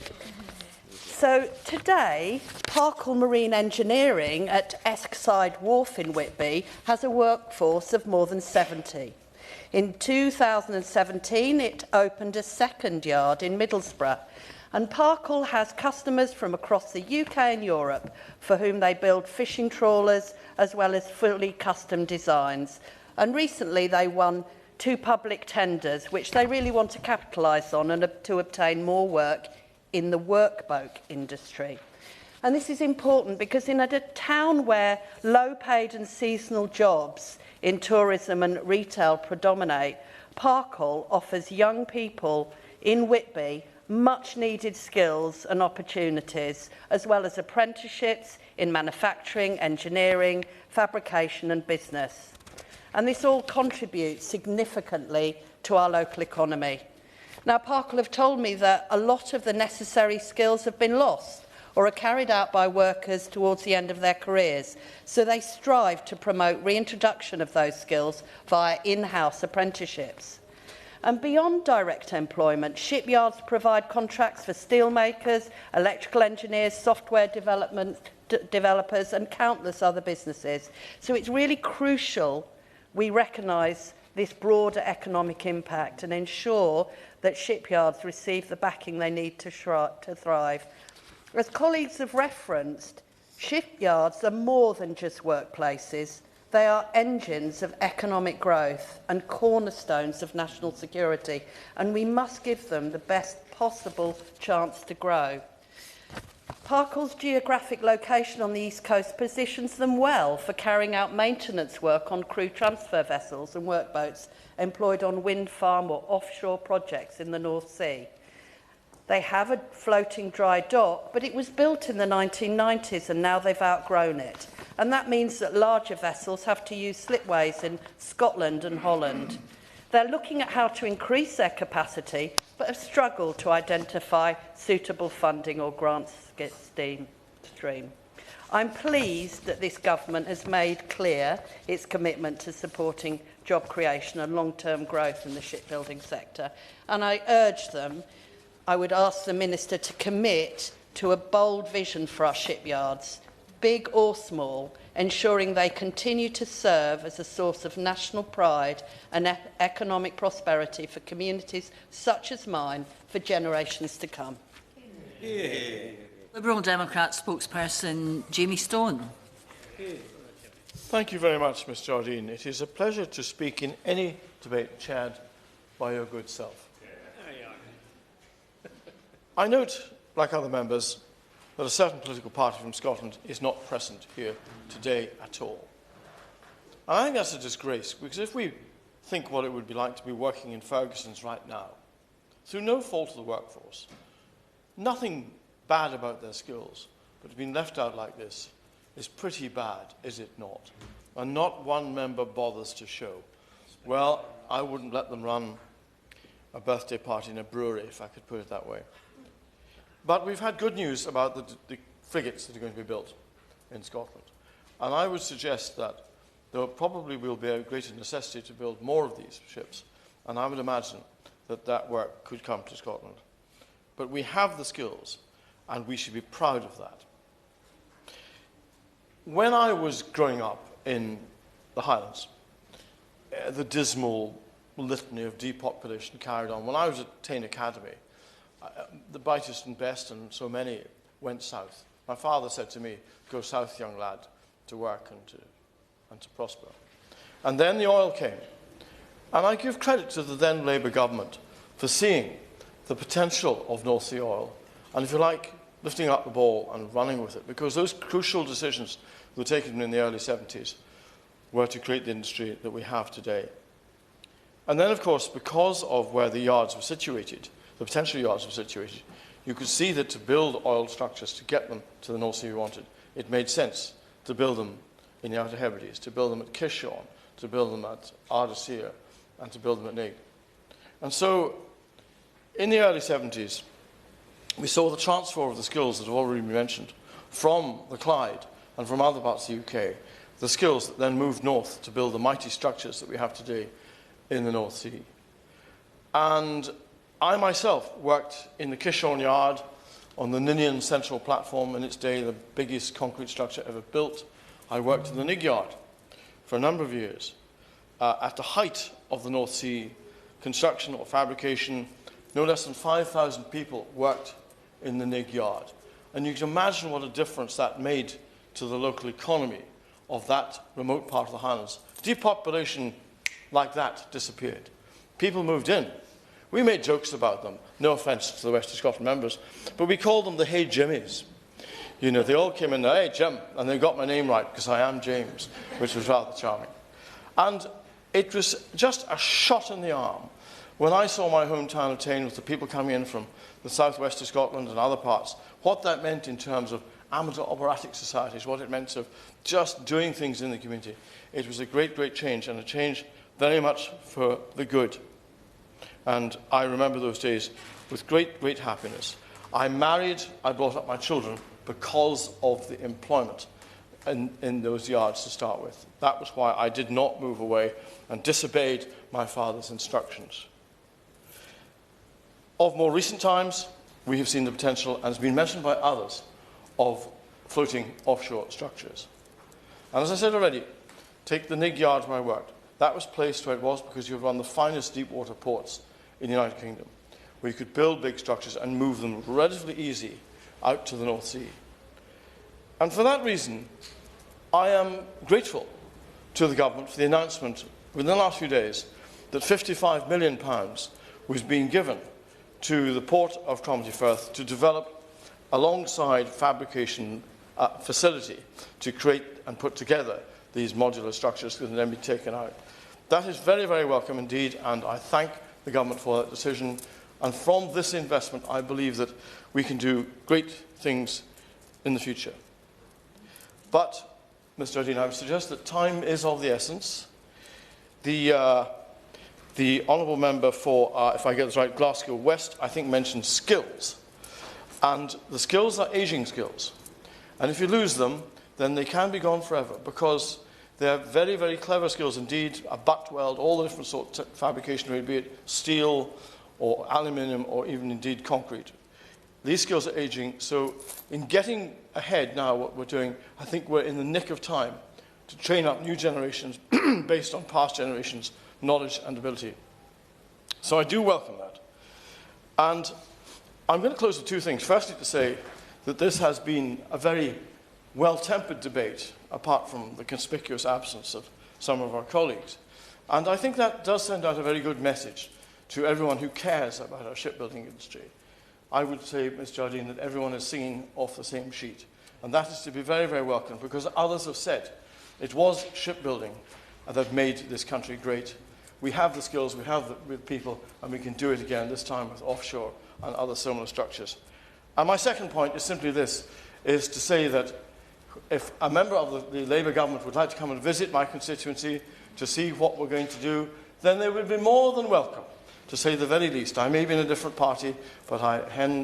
So today, Parkle Marine Engineering at Eskside Wharf in Whitby has a workforce of more than 70. In 2017, it opened a second yard in Middlesbrough, and Parkle has customers from across the UK and Europe for whom they build fishing trawlers as well as fully custom designs. And recently they won 2 public tenders, which they really want to capitalise on and to obtain more work in the workboat industry. And this is important because in a town where low-paid and seasonal jobs in tourism and retail predominate, Parkle offers young people in Whitby much-needed skills and opportunities, as well as apprenticeships in manufacturing, engineering, fabrication and business. And this all contributes significantly to our local economy. Now, Parkle have told me that a lot of the necessary skills have been lost or are carried out by workers towards the end of their careers, so they strive to promote reintroduction of those skills via in-house apprenticeships. And beyond direct employment, shipyards provide contracts for steelmakers, electrical engineers, software developers and countless other businesses. So it's really crucial we recognise this broader economic impact and ensure that shipyards receive the backing they need to thrive. As colleagues have referenced, shipyards are more than just workplaces. They are engines of economic growth and cornerstones of national security, and we must give them the best possible chance to grow. Parkle's geographic location on the East Coast positions them well for carrying out maintenance work on crew transfer vessels and workboats employed on wind farm or offshore projects in the North Sea. They have a floating dry dock, but it was built in the 1990s and now they've outgrown it. And that means that larger vessels have to use slipways in Scotland and Holland. They're looking at how to increase their capacity, but have struggled to identify suitable funding or grant stream. I'm pleased that this government has made clear its commitment to supporting job creation and long-term growth in the shipbuilding sector. And I would ask the Minister to commit to a bold vision for our shipyards, big or small, ensuring they continue to serve as a source of national pride and economic prosperity for communities such as mine for generations to come. Yeah. Liberal Democrat spokesperson Jamie Stone. Thank you very much, Ms Jardine. It is a pleasure to speak in any debate chaired by your good self. I note, like other members, that a certain political party from Scotland is not present here today at all. And I think that's a disgrace, because if we think what it would be like to be working in Ferguson's right now, through no fault of the workforce, nothing bad about their skills, but being left out like this is pretty bad, is it not? And not one member bothers to show. Well, I wouldn't let them run a birthday party in a brewery, if I could put it that way. But we've had good news about the frigates that are going to be built in Scotland. And I would suggest that there probably will be a greater necessity to build more of these ships. And I would imagine that that work could come to Scotland. But we have the skills, and we should be proud of that. When I was growing up in the Highlands, the dismal litany of depopulation carried on. When I was at Tain Academy, the brightest and best, and so many, went south. My father said to me, "Go south, young lad, to work and to prosper." And then the oil came. And I give credit to the then Labour government for seeing the potential of North Sea oil, and if you like, lifting up the ball and running with it, because those crucial decisions that were taken in the early 70s were to create the industry that we have today. And then, of course, because of where the yards were situated, the potential yards were situated, you could see that to build oil structures, to get them to the North Sea we wanted, it made sense to build them in the Outer Hebrides, to build them at Kishon, to build them at Ardashir, and to build them at Nig. And so, in the early 70s, we saw the transfer of the skills that have already been mentioned from the Clyde and from other parts of the UK, the skills that then moved north to build the mighty structures that we have today in the North Sea. And I myself worked in the Kishon Yard on the Ninian Central Platform, in its day the biggest concrete structure ever built. I worked in the Nig Yard for a number of years. At the height of the North Sea construction or fabrication, no less than 5,000 people worked in the Nig Yard. And you can imagine what a difference that made to the local economy of that remote part of the Highlands. Depopulation like that disappeared. People moved in. We made jokes about them, no offence to the West of Scotland members, but we called them the Hey Jimmies. You know, they all came in, "Hey Jim," and they got my name right because I am James, which was rather charming. And it was just a shot in the arm when I saw my hometown of Tain with the people coming in from the southwest of Scotland and other parts, what that meant in terms of amateur operatic societies, what it meant of just doing things in the community. It was a great, great change, and a change very much for the good. And I remember those days with great, great happiness. I married, I brought up my children because of the employment in those yards to start with. That was why I did not move away and disobeyed my father's instructions. Of more recent times, we have seen the potential, and has been mentioned by others, of floating offshore structures. And as I said already, take the Nig Yard where I worked. That was placed where it was because you have one of the finest deep water ports in the United Kingdom, where you could build big structures and move them relatively easy out to the North Sea. And for that reason, I am grateful to the government for the announcement within the last few days that £55 million was being given to the Port of Cromarty Firth to develop alongside fabrication facility to create and put together these modular structures that can then be taken out. That is very, very welcome indeed, and I thank the government for that decision. And from this investment, I believe that we can do great things in the future. But, Mr. Jardine, I would suggest that time is of the essence. The honourable member for, if I get this right, Glasgow West, I think mentioned skills. And the skills are ageing skills. And if you lose them, then they can be gone forever, because they're very, very clever skills indeed, a butt weld, all the different sorts of fabrication, be it steel or aluminium or even indeed concrete. These skills are ageing, so in getting ahead now, what we're doing, I think we're in the nick of time to train up new generations based on past generations' knowledge and ability. So I do welcome that. And I'm going to close with two things. Firstly, to say that this has been a very well-tempered debate, apart from the conspicuous absence of some of our colleagues. And I think that does send out a very good message to everyone who cares about our shipbuilding industry. I would say, Ms. Jardine, that everyone is singing off the same sheet. And that is to be very, very welcome, because others have said it was shipbuilding that made this country great. We have the skills, we have the people, and we can do it again, this time with offshore and other similar structures. And my second point is simply this, is to say that if a member of the Labour government would like to come and visit my constituency to see what we're going to do, then they would be more than welcome, to say the very least. I may be in a different party, but I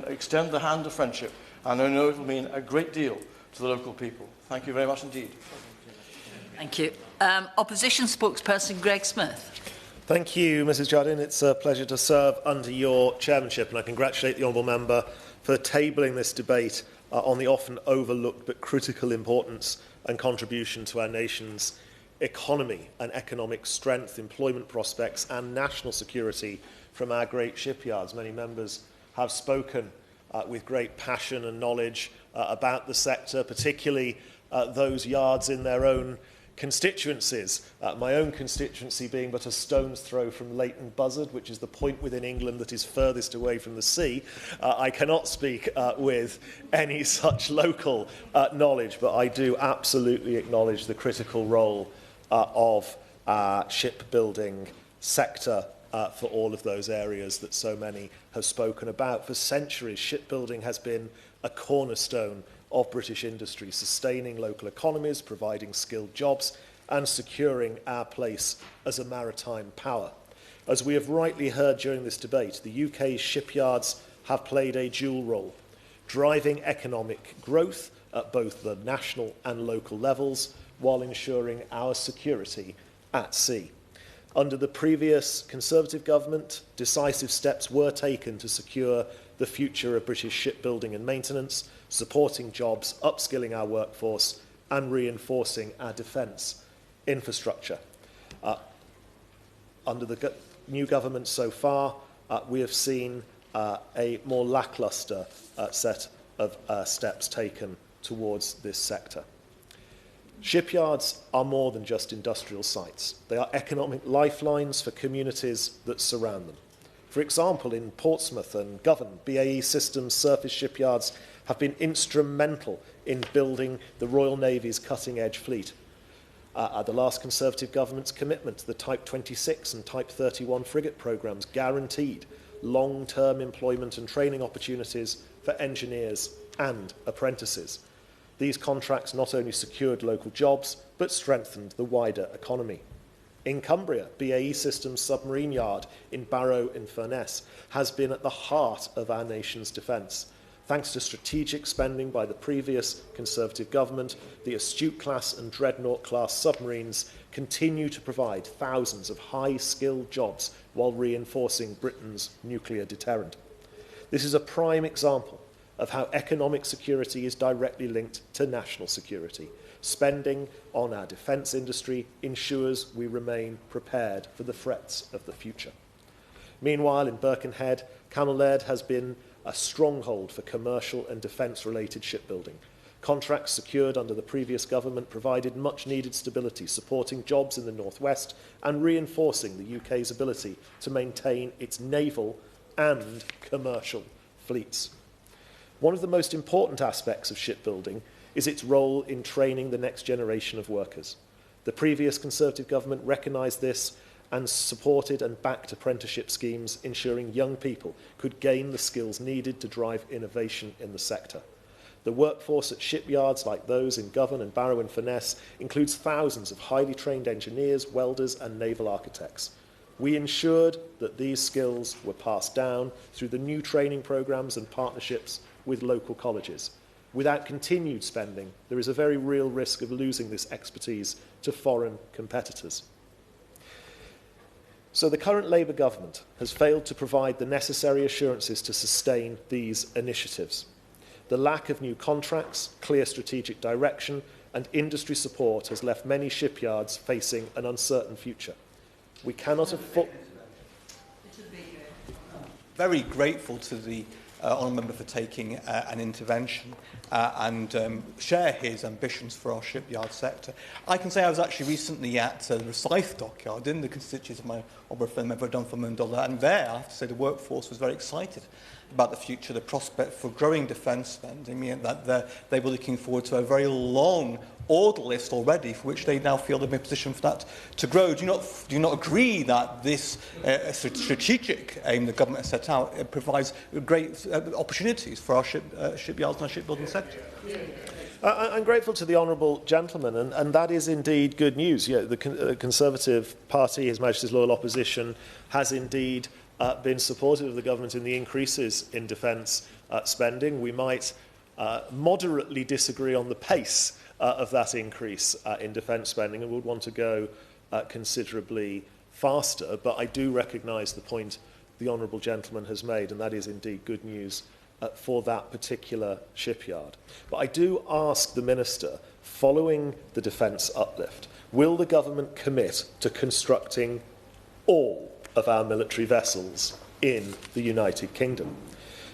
extend the hand of friendship, and I know it will mean a great deal to the local people. Thank you very much indeed. Thank you. Opposition spokesperson Greg Smith. Thank you, Mrs. Jardine. It's a pleasure to serve under your chairmanship, and I congratulate the honourable member for tabling this debate on the often overlooked but critical importance and contribution to our nation's economy and economic strength, employment prospects and national security from our great shipyards. Many members have spoken with great passion and knowledge about the sector, particularly those yards in their own constituencies. My own constituency being but a stone's throw from Leighton Buzzard, which is the point within England that is furthest away from the sea. I cannot speak with any such local knowledge, but I do absolutely acknowledge the critical role of our shipbuilding sector for all of those areas that so many have spoken about. For centuries, shipbuilding has been a cornerstone of British industry, sustaining local economies, providing skilled jobs and securing our place as a maritime power. As we have rightly heard during this debate, the UK's shipyards have played a dual role, driving economic growth at both the national and local levels while ensuring our security at sea. Under the previous Conservative government, decisive steps were taken to secure the future of British shipbuilding and maintenance, supporting jobs, upskilling our workforce and reinforcing our defence infrastructure. Under the new government so far, we have seen a more lacklustre set of steps taken towards this sector. Shipyards are more than just industrial sites. They are economic lifelines for communities that surround them. For example, in Portsmouth and Govan, BAE Systems surface shipyards have been instrumental in building the Royal Navy's cutting-edge fleet. The last Conservative government's commitment to the Type 26 and Type 31 frigate programmes guaranteed long-term employment and training opportunities for engineers and apprentices. These contracts not only secured local jobs, but strengthened the wider economy. In Cumbria, BAE Systems submarine yard in Barrow-in-Furness has been at the heart of our nation's defence. Thanks to strategic spending by the previous Conservative government, the Astute-class and Dreadnought-class submarines continue to provide thousands of high-skilled jobs while reinforcing Britain's nuclear deterrent. This is a prime example of how economic security is directly linked to national security. Spending on our defence industry ensures we remain prepared for the threats of the future. Meanwhile, in Birkenhead, Camel Laird has been a stronghold for commercial and defence-related shipbuilding. Contracts secured under the previous government provided much-needed stability, supporting jobs in the North West and reinforcing the UK's ability to maintain its naval and commercial fleets. One of the most important aspects of shipbuilding is its role in training the next generation of workers. The previous Conservative government recognised this and supported and backed apprenticeship schemes, ensuring young people could gain the skills needed to drive innovation in the sector. The workforce at shipyards like those in Govan and Barrow-in-Furness includes thousands of highly trained engineers, welders and naval architects. We ensured that these skills were passed down through the new training programmes and partnerships with local colleges. Without continued spending, there is a very real risk of losing this expertise to foreign competitors. So the current Labour government has failed to provide the necessary assurances to sustain these initiatives. The lack of new contracts, clear strategic direction and industry support has left many shipyards facing an uncertain future. We cannot afford... Very grateful to the honourable member for taking an intervention and share his ambitions for our shipyard sector. I can say I was actually recently at the Rosyth dockyard in the constituency of my honourable friend member Dunfermline, and there I have to say the workforce was very excited about the future, the prospect for growing defence spending, and that they were looking forward to a very long order list already, for which they now feel they're in a position for that to grow. Do you not agree that this strategic aim the government has set out provides great opportunities for our shipyards and our shipbuilding sector? I'm grateful to the honourable gentleman, and that is indeed good news. Yeah, the Conservative Party, His Majesty's Loyal Opposition, has indeed been supportive of the government in the increases in defence spending. We might moderately disagree on the pace of that increase in defence spending and would want to go considerably faster, but I do recognise the point the honourable gentleman has made, and that is indeed good news for that particular shipyard. But I do ask the Minister, following the defence uplift, will the government commit to constructing all of our military vessels in the United Kingdom?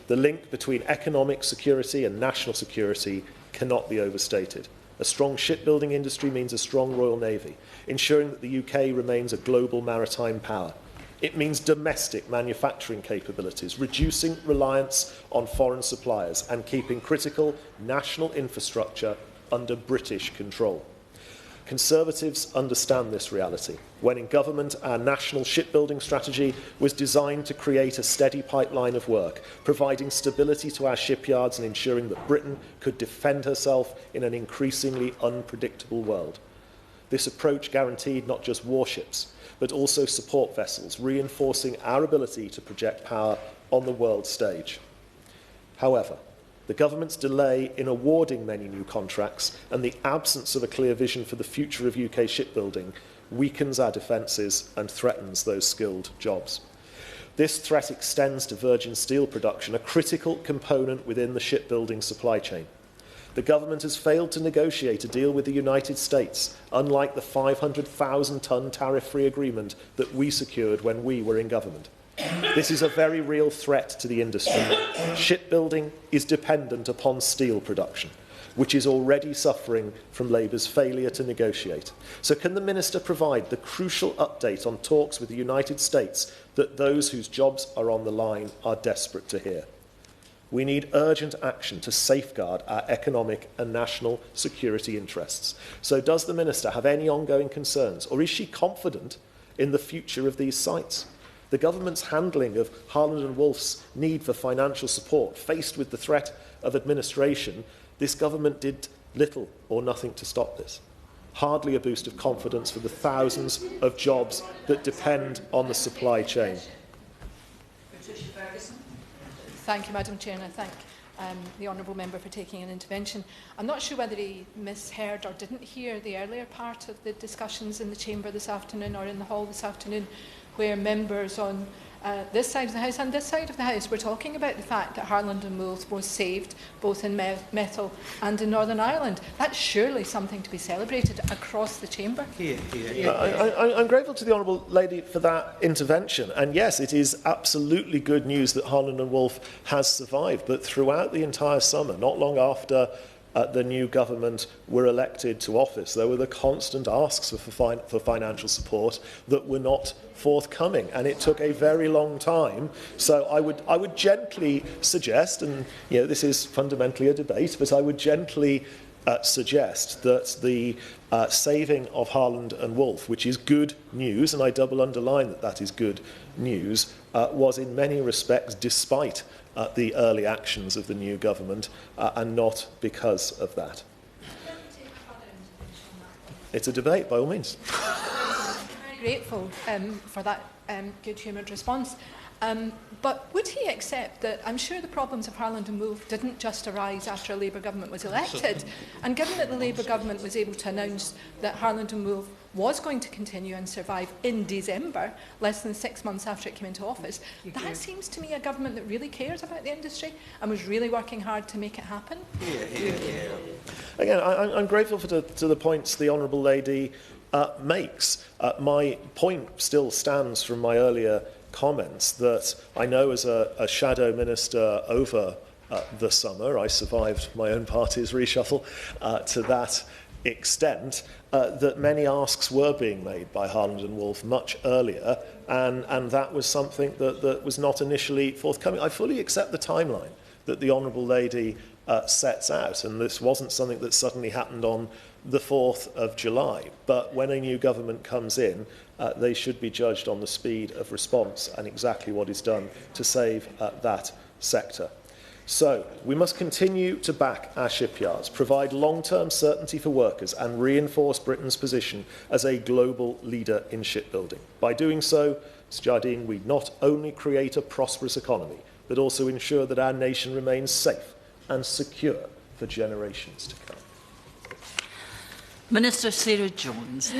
The link between economic security and national security cannot be overstated. A strong shipbuilding industry means a strong Royal Navy, ensuring that the UK remains a global maritime power. It means domestic manufacturing capabilities, reducing reliance on foreign suppliers and keeping critical national infrastructure under British control. Conservatives understand this reality. When in government, our national shipbuilding strategy was designed to create a steady pipeline of work, providing stability to our shipyards and ensuring that Britain could defend herself in an increasingly unpredictable world. This approach guaranteed not just warships, but also support vessels, reinforcing our ability to project power on the world stage. However, the government's delay in awarding many new contracts and the absence of a clear vision for the future of UK shipbuilding weakens our defences and threatens those skilled jobs. This threat extends to virgin steel production, a critical component within the shipbuilding supply chain. The government has failed to negotiate a deal with the United States, unlike the 500,000-tonne tariff-free agreement that we secured when we were in government. This is a very real threat to the industry. Shipbuilding is dependent upon steel production, which is already suffering from Labour's failure to negotiate. So can the Minister provide the crucial update on talks with the United States that those whose jobs are on the line are desperate to hear? We need urgent action to safeguard our economic and national security interests. So does the Minister have any ongoing concerns, or is she confident in the future of these sites? The government's handling of Harland and Wolff's need for financial support, faced with the threat of administration, this government did little or nothing to stop this. hardly a boost of confidence for the thousands of jobs that depend on the supply chain. Thank you, Madam Chair, and I thank the honourable member for taking an intervention. I'm not sure whether he misheard or didn't hear the earlier part of the discussions in the chamber this afternoon or in the hall this afternoon, where members on this side of the House and this side of the House were talking about the fact that Harland and Wolff was saved both in metal and in Northern Ireland. That's surely something to be celebrated across the chamber. I'm grateful to the Honourable Lady for that intervention. And yes, it is absolutely good news that Harland and Wolff has survived. But throughout the entire summer, not long after the new government were elected to office, there were the constant asks for financial support that were not forthcoming, and it took a very long time. So I would gently suggest, and this is fundamentally a debate, but I would gently suggest that the saving of Harland and Wolff, which is good news, and I double underline that that is good news, was in many respects despite the early actions of the new government, and not because of that. It's a debate, by all means. I'm very grateful for that good-humoured response. But would he accept that I'm sure the problems of Harland and Wolff didn't just arise after a Labour government was elected? And given that the Labour government was able to announce that Harland and Wolff was going to continue and survive in December, less than 6 months after it came into office, that seems to me a government that really cares about the industry and was really working hard to make it happen. Again, I'm grateful to the points the Honourable Lady makes. My point still stands from my earlier comments that I know as a shadow minister over the summer, I survived my own party's reshuffle to that extent, that many asks were being made by Harland and Wolff much earlier, and that was something that was not initially forthcoming. I fully accept the timeline that the Honourable Lady sets out, and this wasn't something that suddenly happened on the 4th of July. But when a new government comes in, they should be judged on the speed of response and exactly what is done to save that sector. So, we must continue to back our shipyards, provide long-term certainty for workers and reinforce Britain's position as a global leader in shipbuilding. By doing so, Ms Jardine, we not only create a prosperous economy, but also ensure that our nation remains safe and secure for generations to come. Minister Sarah Jones.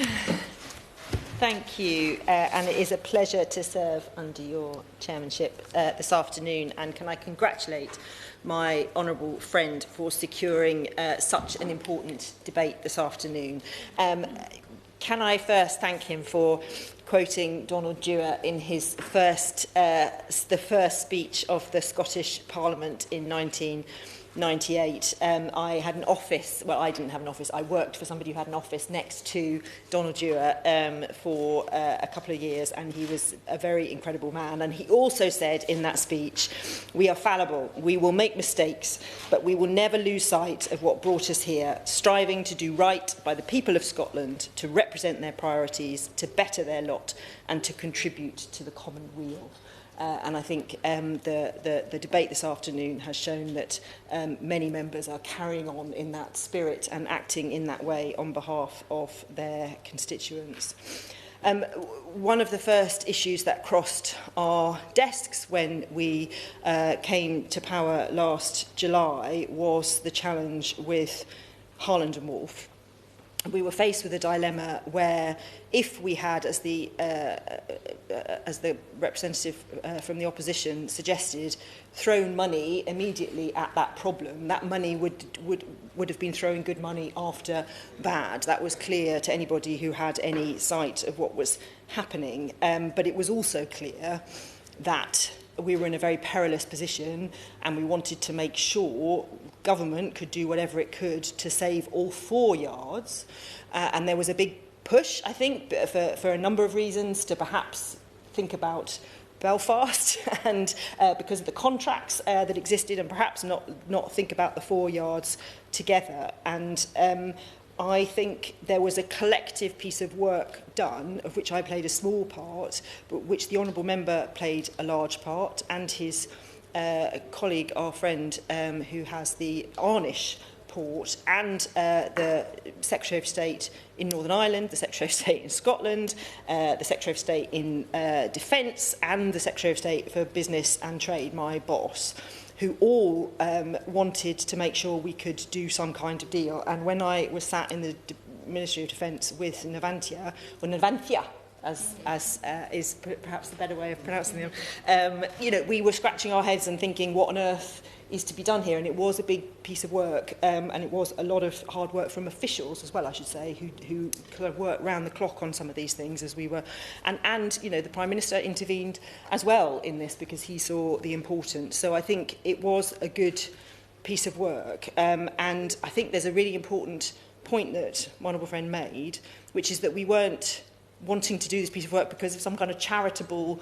Thank you, and it is a pleasure to serve under your chairmanship this afternoon, and can I congratulate my honourable friend for securing such an important debate this afternoon. Can I first thank him for quoting Donald Dewar in his the first speech of the Scottish Parliament in 1998. I had an office, well, I didn't have an office, I worked for somebody who had an office next to Donald Dewar for a couple of years, and he was a very incredible man. And he also said in that speech, we are fallible, we will make mistakes, but we will never lose sight of what brought us here, striving to do right by the people of Scotland, to represent their priorities, to better their lot, and to contribute to the common weal. And I think the debate this afternoon has shown that many members are carrying on in that spirit and acting in that way on behalf of their constituents. One of the first issues that crossed our desks when we came to power last July was the challenge with Harland and Wolff. We were faced with a dilemma where, if we had, as the representative from the opposition suggested, thrown money immediately at that problem, that money would have been throwing good money after bad. That was clear to anybody who had any sight of what was happening. But it was also clear that we were in a very perilous position, and we wanted to make sure government could do whatever it could to save all 4 yards. And there was a big push, I think, for a number of reasons, to perhaps think about Belfast and because of the contracts that existed, and perhaps not think about the 4 yards together. And I think there was a collective piece of work done, of which I played a small part, but which the honourable member played a large part, and his colleague, our friend, who has the Arnish port, and the Secretary of State in Northern Ireland, the Secretary of State in Scotland, the Secretary of State in Defence, and the Secretary of State for Business and Trade, my boss, who all wanted to make sure we could do some kind of deal. And when I was sat in the Ministry of Defence with Navantia, or Navantia, as is perhaps the better way of pronouncing them, we were scratching our heads and thinking, what on earth is to be done here? And it was a big piece of work, and it was a lot of hard work from officials as well, I should say, who kind of worked round the clock on some of these things as we were. And the Prime Minister intervened as well in this because he saw the importance. So I think it was a good piece of work. And I think there's a really important point that my honourable friend made, which is that we weren't wanting to do this piece of work because of some kind of charitable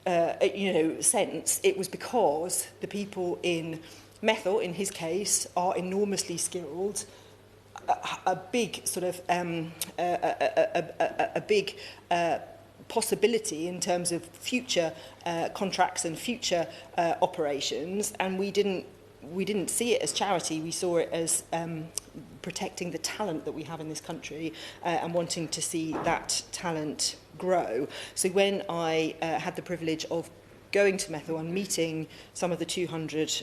sense. It was because the people in Methil, in his case, are enormously skilled. A big sort of a big possibility in terms of future contracts and future operations, and we didn't see it as charity. We saw it as protecting the talent that we have in this country and wanting to see that talent grow. So when I had the privilege of going to Methil and meeting some of the 200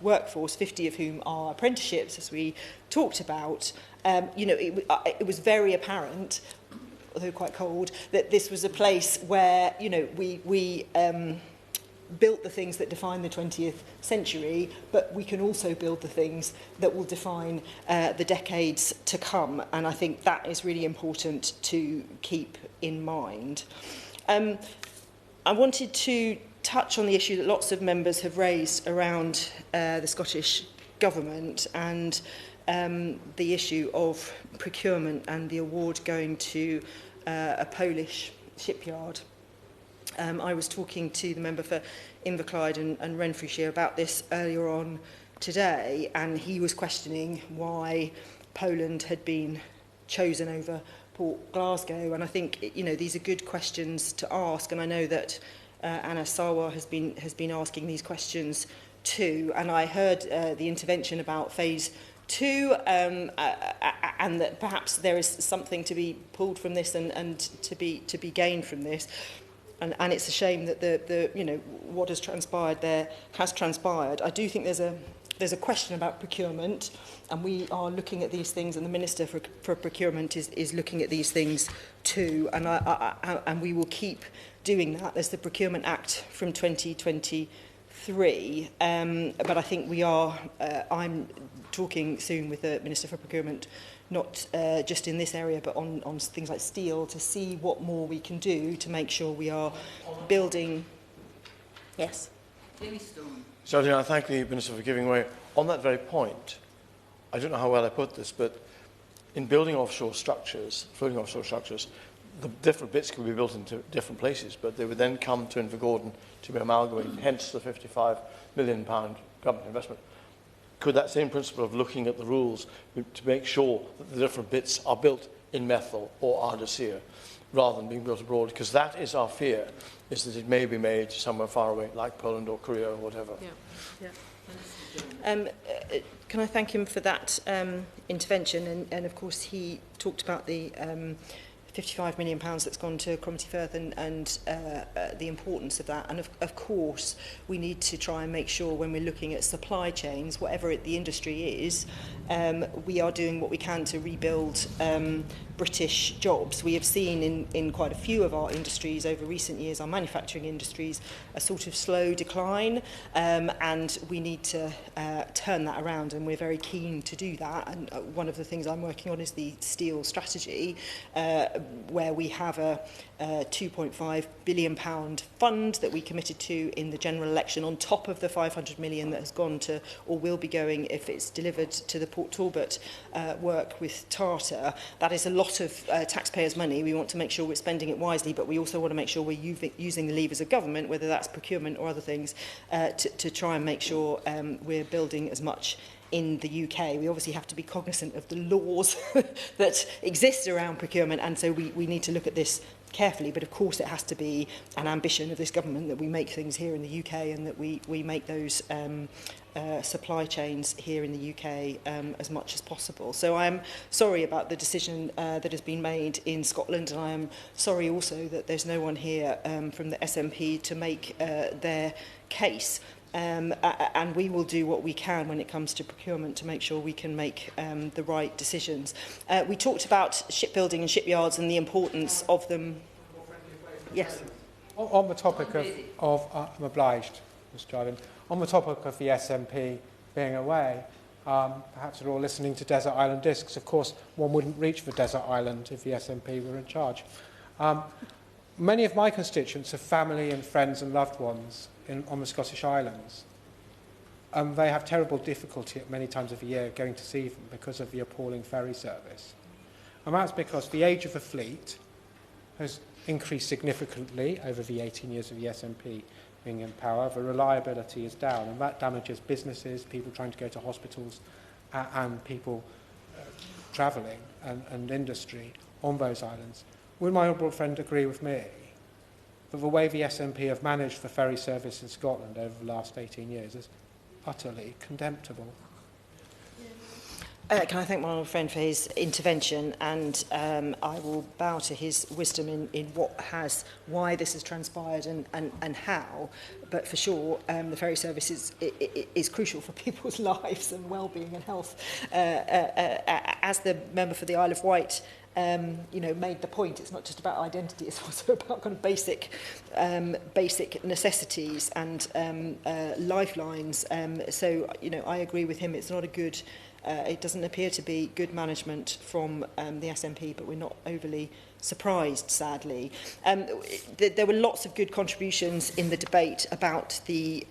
workforce, 50 of whom are apprenticeships, as we talked about, it was very apparent, although quite cold, that this was a place where we built the things that define the 20th century, but we can also build the things that will define the decades to come. And I think that is really important to keep in mind. I wanted to touch on the issue that lots of members have raised around the Scottish Government and the issue of procurement and the award going to a Polish shipyard. I was talking to the member for Inverclyde and Renfrewshire about this earlier on today, and he was questioning why Poland had been chosen over Port Glasgow. And I think these are good questions to ask, and I know that Anna Sarwar has been asking these questions too. And I heard the intervention about Phase 2, and that perhaps there is something to be pulled from this and to be gained from this. And it's a shame that what has transpired there has transpired. I do think there's a question about procurement, and we are looking at these things, and the Minister for Procurement is looking at these things too, and we will keep doing that. There's the Procurement Act from 2023, but I think I'm talking soon with the Minister for Procurement, not just in this area, but on things like steel, to see what more we can do to make sure we are building. Yes. So I thank the Minister for giving way. On that very point, I don't know how well I put this, but in building offshore structures, floating offshore structures, the different bits can be built into different places, but they would then come to Invergordon to be amalgamated, hence the £55 million government investment. Could that same principle of looking at the rules to make sure that the different bits are built in Methil or Ardashir rather than being built abroad? Because that is our fear, is that it may be made somewhere far away, like Poland or Korea or whatever. Yeah. Can I thank him for that intervention? And of course, he talked about the £55 million that's gone to Cromarty Firth and the importance of that. And of course, we need to try and make sure when we're looking at supply chains, whatever the industry is, we are doing what we can to rebuild British jobs. We have seen in quite a few of our industries over recent years, our manufacturing industries, a sort of slow decline, and we need to turn that around, and we're very keen to do that. And one of the things I'm working on is the steel strategy, where we have a £2.5 billion fund that we committed to in the general election, on top of the £500 million that has gone to, or will be going if it's delivered, to the Port Talbot work with Tata. That is a lot of taxpayers' money. We want to make sure we're spending it wisely, but we also want to make sure we're using the levers of government, whether that's procurement or other things, to try and make sure we're building as much in the UK. We obviously have to be cognizant of the laws that exist around procurement, and so we need to look at this carefully, but of course it has to be an ambition of this government that we make things here in the UK and that we make those supply chains here in the UK as much as possible. So I am sorry about the decision that has been made in Scotland, and I am sorry also that there's no one here from the SNP to make their case. And we will do what we can when it comes to procurement to make sure we can make the right decisions. We talked about shipbuilding and shipyards and the importance of them. Yes. On the topic of I'm obliged, Mr. Jardine. On the topic of the SNP being away, perhaps you're all listening to Desert Island Discs. Of course, one wouldn't reach for Desert Island if the SNP were in charge. Many of my constituents have family and friends and loved ones on the Scottish Islands. They have terrible difficulty at many times of the year going to see them because of the appalling ferry service. And that's because the age of the fleet has increased significantly over the 18 years of the SNP being in power. The reliability is down, and that damages businesses, people trying to go to hospitals, and people travelling and industry on those islands. Would my honourable friend agree with me that the way the SNP have managed the ferry service in Scotland over the last 18 years is utterly contemptible? Can I thank my old friend for his intervention, and I will bow to his wisdom in why this has transpired and how. But for sure, the ferry service is crucial for people's lives and well-being and health. As the member for the Isle of Wight made the point, it's not just about identity, it's also about kind of basic necessities and lifelines. So, I agree with him. It's not a good, it doesn't appear to be good management from the SNP, but we're not overly surprised, sadly. There were lots of good contributions in the debate about the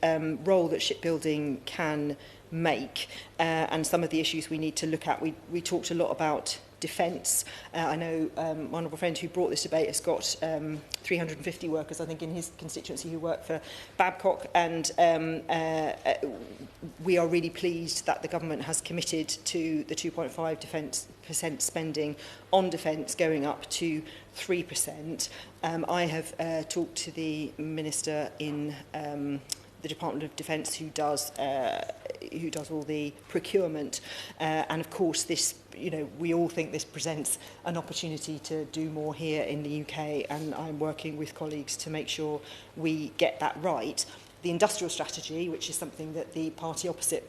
role that shipbuilding can make and some of the issues we need to look at. We talked a lot about defence. I know my honourable friend who brought this debate has got 350 workers, I think, in his constituency who work for Babcock, and we are really pleased that the government has committed to the 2.5% spending on defence going up to 3%. I have talked to the Minister in the Department of Defence who does all the procurement, and of course this, we all think this presents an opportunity to do more here in the UK, and I'm working with colleagues to make sure we get that right. The industrial strategy, which is something that the party opposite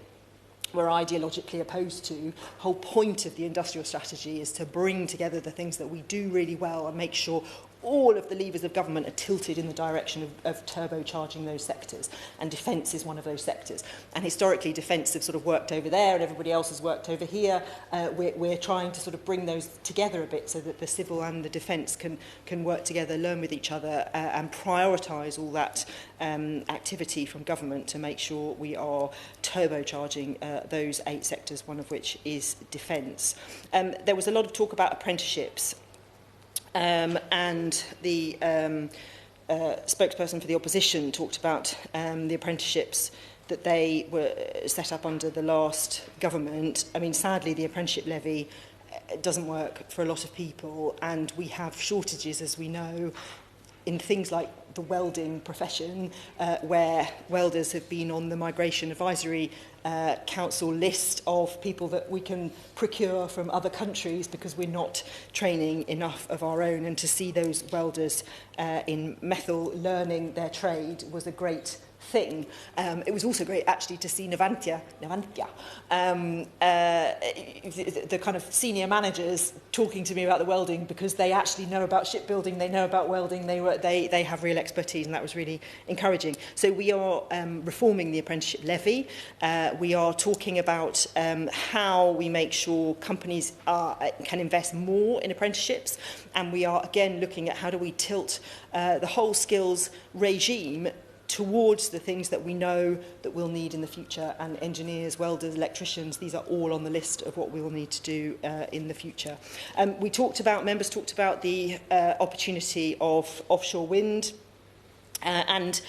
were ideologically opposed to, the whole point of the industrial strategy is to bring together the things that we do really well and make sure all of the levers of government are tilted in the direction of turbocharging those sectors, and defence is one of those sectors. And historically, defence have sort of worked over there and everybody else has worked over here. We're trying to sort of bring those together a bit so that the civil and the defence can work together, learn with each other, and prioritise all that activity from government to make sure we are turbocharging those 8 sectors, one of which is defence. There was a lot of talk about apprenticeships. And the spokesperson for the opposition talked about the apprenticeships that they were set up under the last government. I mean, sadly, the apprenticeship levy doesn't work for a lot of people, and we have shortages, as we know, in things like the welding profession, where welders have been on the Migration Advisory Council list of people that we can procure from other countries because we're not training enough of our own. And to see those welders in Methil learning their trade was a great thing. It was also great actually to see Navantia, the kind of senior managers talking to me about the welding, because they actually know about shipbuilding, they know about welding, they have real expertise, and that was really encouraging. So we are reforming the apprenticeship levy. We are talking about how we make sure companies can invest more in apprenticeships, and we are again looking at how do we tilt the whole skills regime towards the things that we know that we'll need in the future, and engineers, welders, electricians, these are all on the list of what we will need to do in the future. Members talked about the opportunity of offshore wind and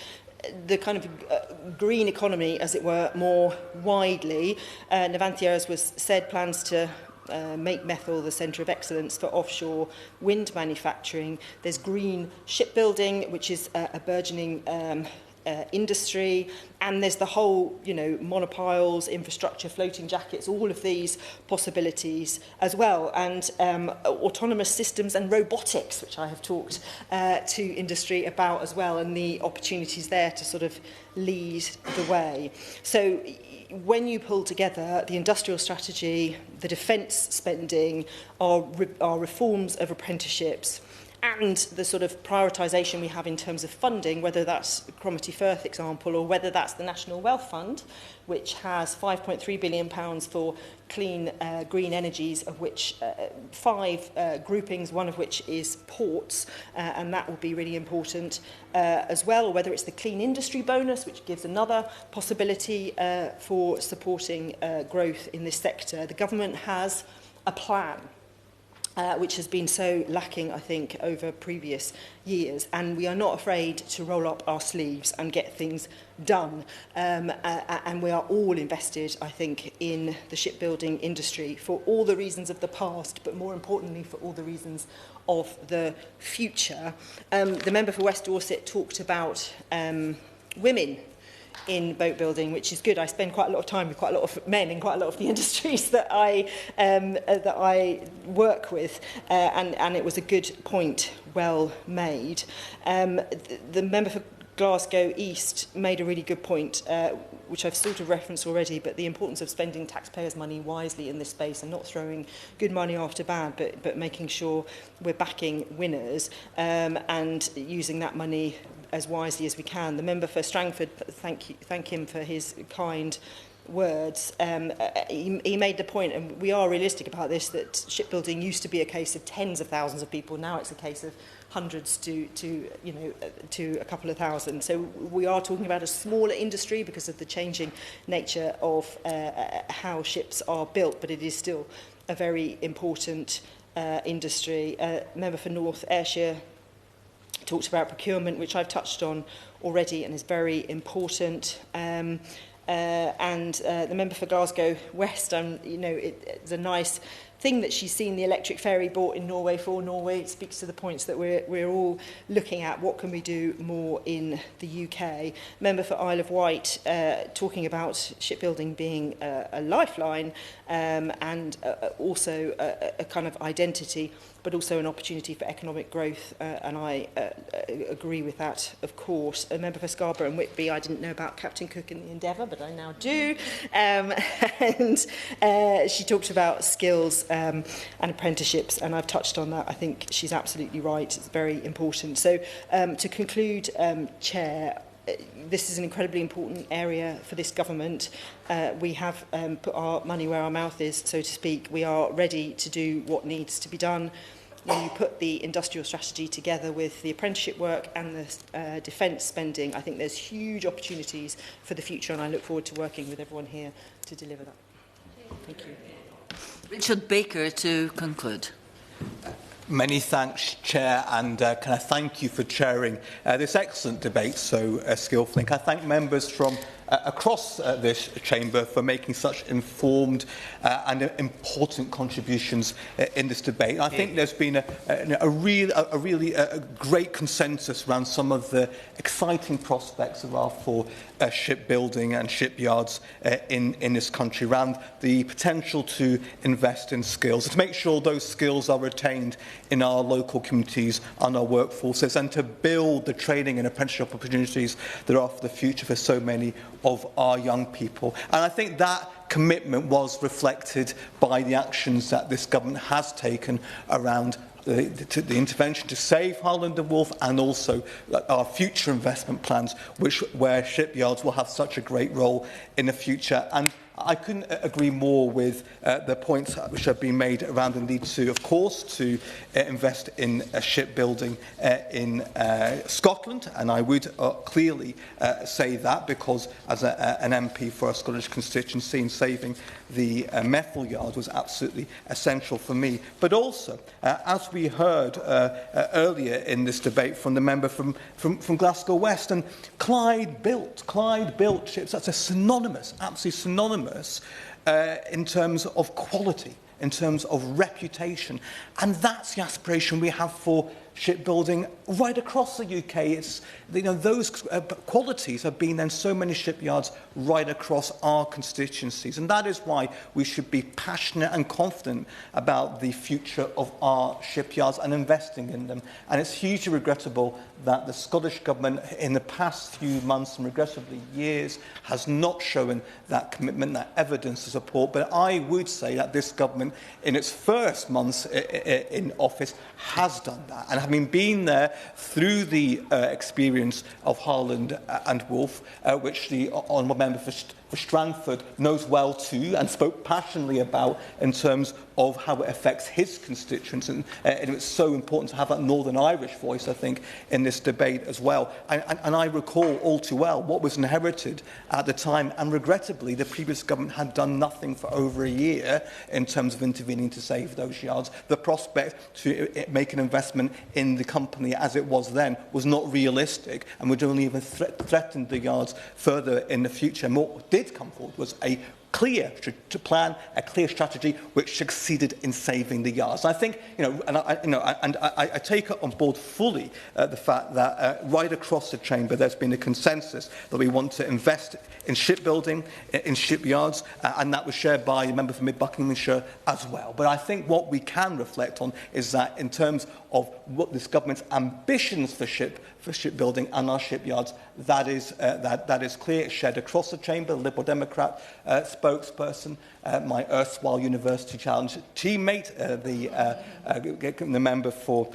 the kind of green economy, as it were, more widely. Navantia, as was said, plans to make Methil the centre of excellence for offshore wind manufacturing. There's green shipbuilding, which is a burgeoning industry, and there's the whole, monopiles, infrastructure, floating jackets, all of these possibilities as well, and autonomous systems and robotics, which I have talked to industry about as well, and the opportunities there to sort of lead the way. So when you pull together the industrial strategy, the defence spending, our reforms of apprenticeships, and the sort of prioritisation we have in terms of funding, whether that's the Cromarty Firth example or whether that's the National Wealth Fund, which has £5.3 billion for clean green energies, of which 5 groupings, one of which is ports, and that will be really important as well, or whether it's the clean industry bonus, which gives another possibility for supporting growth in this sector. The government has a plan which has been so lacking, I think, over previous years. And we are not afraid to roll up our sleeves and get things done. And we are all invested, I think, in the shipbuilding industry for all the reasons of the past, but more importantly, for all the reasons of the future. The member for West Dorset talked about women in boat building, which is good. I spend quite a lot of time with quite a lot of men in quite a lot of the industries that I work with, and it was a good point, well made. The member for Glasgow East made a really good point, which I've sort of referenced already, but the importance of spending taxpayers' money wisely in this space and not throwing good money after bad, but making sure we're backing winners and using that money as wisely as we can. The member for Strangford, thank him for his kind words. He made the point, and we are realistic about this, that shipbuilding used to be a case of tens of thousands of people. Now it's a case of hundreds to a couple of thousand. So we are talking about a smaller industry because of the changing nature of how ships are built, but it is still a very important industry. Member for North Ayrshire talked about procurement, which I've touched on already and is very important. And the member for Glasgow West, it's a nice thing that she's seen the electric ferry bought in Norway for Norway. It speaks to the points that we're all looking at. What can we do more in the UK? Member for Isle of Wight talking about shipbuilding being a lifeline and also a kind of identity, but also an opportunity for economic growth, and I agree with that, of course. A member for Scarborough and Whitby, I didn't know about Captain Cook and the Endeavour, but I now do. And she talked about skills and apprenticeships, and I've touched on that. I think she's absolutely right. It's very important. So to conclude, Chair, this is an incredibly important area for this government. We have put our money where our mouth is, so to speak. We are ready to do what needs to be done. When you put the industrial strategy together with the apprenticeship work and the defence spending, I think there's huge opportunities for the future, and I look forward to working with everyone here to deliver that. Thank you. Richard Baker to conclude. Many thanks, Chair, and can I thank you for chairing this excellent debate so skillfully. Can I thank members from across this chamber for making such informed and important contributions in this debate. I think there's been a really great consensus around some of the exciting prospects there are for shipbuilding and shipyards in this country, around the potential to invest in skills, and to make sure those skills are retained in our local communities and our workforces, and to build the training and apprenticeship opportunities that are for the future for so many of our young people. And I think that commitment was reflected by the actions that this government has taken around the intervention to save Harland and Wolff, and also our future investment plans, where shipyards will have such a great role in the future. And I couldn't agree more with the points which have been made around the need to, of course, to invest in shipbuilding in Scotland, and I would clearly say that, because as an MP for a Scottish constituency, in saving the Methil yard was absolutely essential for me. But also, as we heard earlier in this debate from the member from Glasgow West, and Clyde built ships, that's a synonymous, absolutely synonymous in terms of quality in terms of reputation. And that's the aspiration we have for shipbuilding right across the UK. It's, you know, those qualities have been in so many shipyards right across our constituencies, and that is why we should be passionate and confident about the future of our shipyards and investing in them. And it's hugely regrettable that the Scottish Government in the past few months and regrettably years has not shown that commitment, that evidence to support. But I would say that this government in its first months in office has done that, and having been there through the experience of Harland and Wolff, which the Honourable Member for Strangford knows well too and spoke passionately about in terms of how it affects his constituents, and it's so important to have that Northern Irish voice, I think, in this debate as well. And I recall all too well what was inherited at the time, and regrettably the previous government had done nothing for over a year in terms of intervening to save those yards. The prospect to make an investment in the company as it was then was not realistic, and would only even threaten the yards further in the future. And what did come forward was a clear plan, a clear strategy which succeeded in saving the yards. And I think, I take it on board fully the fact that right across the chamber there's been a consensus that we want to invest in shipbuilding, in shipyards, and that was shared by the member for Mid-Buckinghamshire as well. But I think what we can reflect on is that in terms of what this government's ambitions for shipbuilding and our shipyards, that is clear. It's shared across the chamber. The Liberal Democrat spokesperson, my erstwhile University Challenge teammate, the member for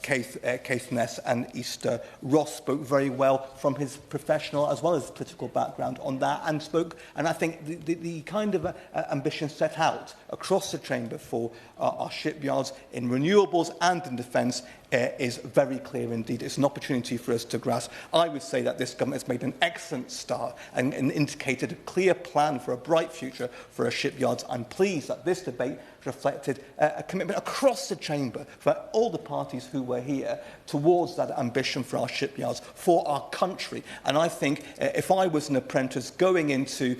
Caithness and Easter Ross, spoke very well from his professional as well as political background on that, and I think the kind of ambition set out across the chamber for our shipyards in renewables and in defence is very clear indeed. It's an opportunity for us to grasp. I would say that this government has made an excellent start and indicated a clear plan for a bright future for our shipyards. I'm pleased that this debate reflected a commitment across the chamber for all the parties who were here towards that ambition for our shipyards, for our country. And I think if I was an apprentice going into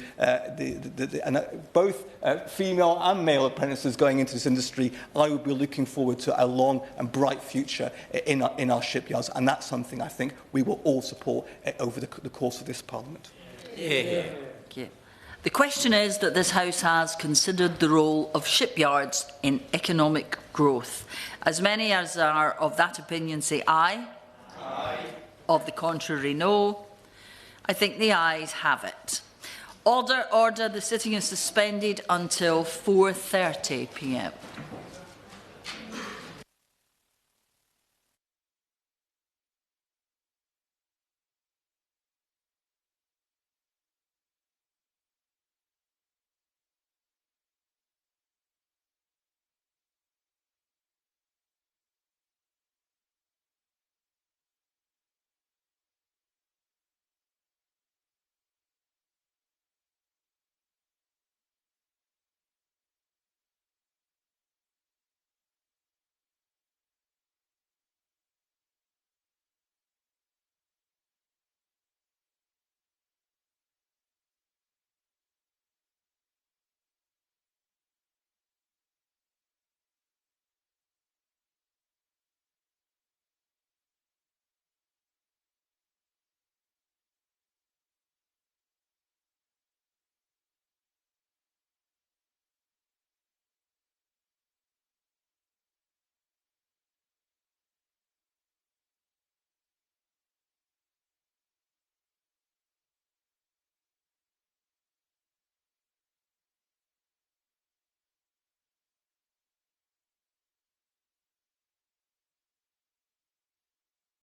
both female and male apprentices going into this industry, I would be looking forward to a long and bright future in our shipyards, and that's something I think we will all support over the course of this Parliament. Yeah. The question is that this House has considered the role of shipyards in economic growth. As many as are of that opinion say aye. Aye. Of the contrary, no. I think the ayes have it. Order. The sitting is suspended until 4:30 p.m.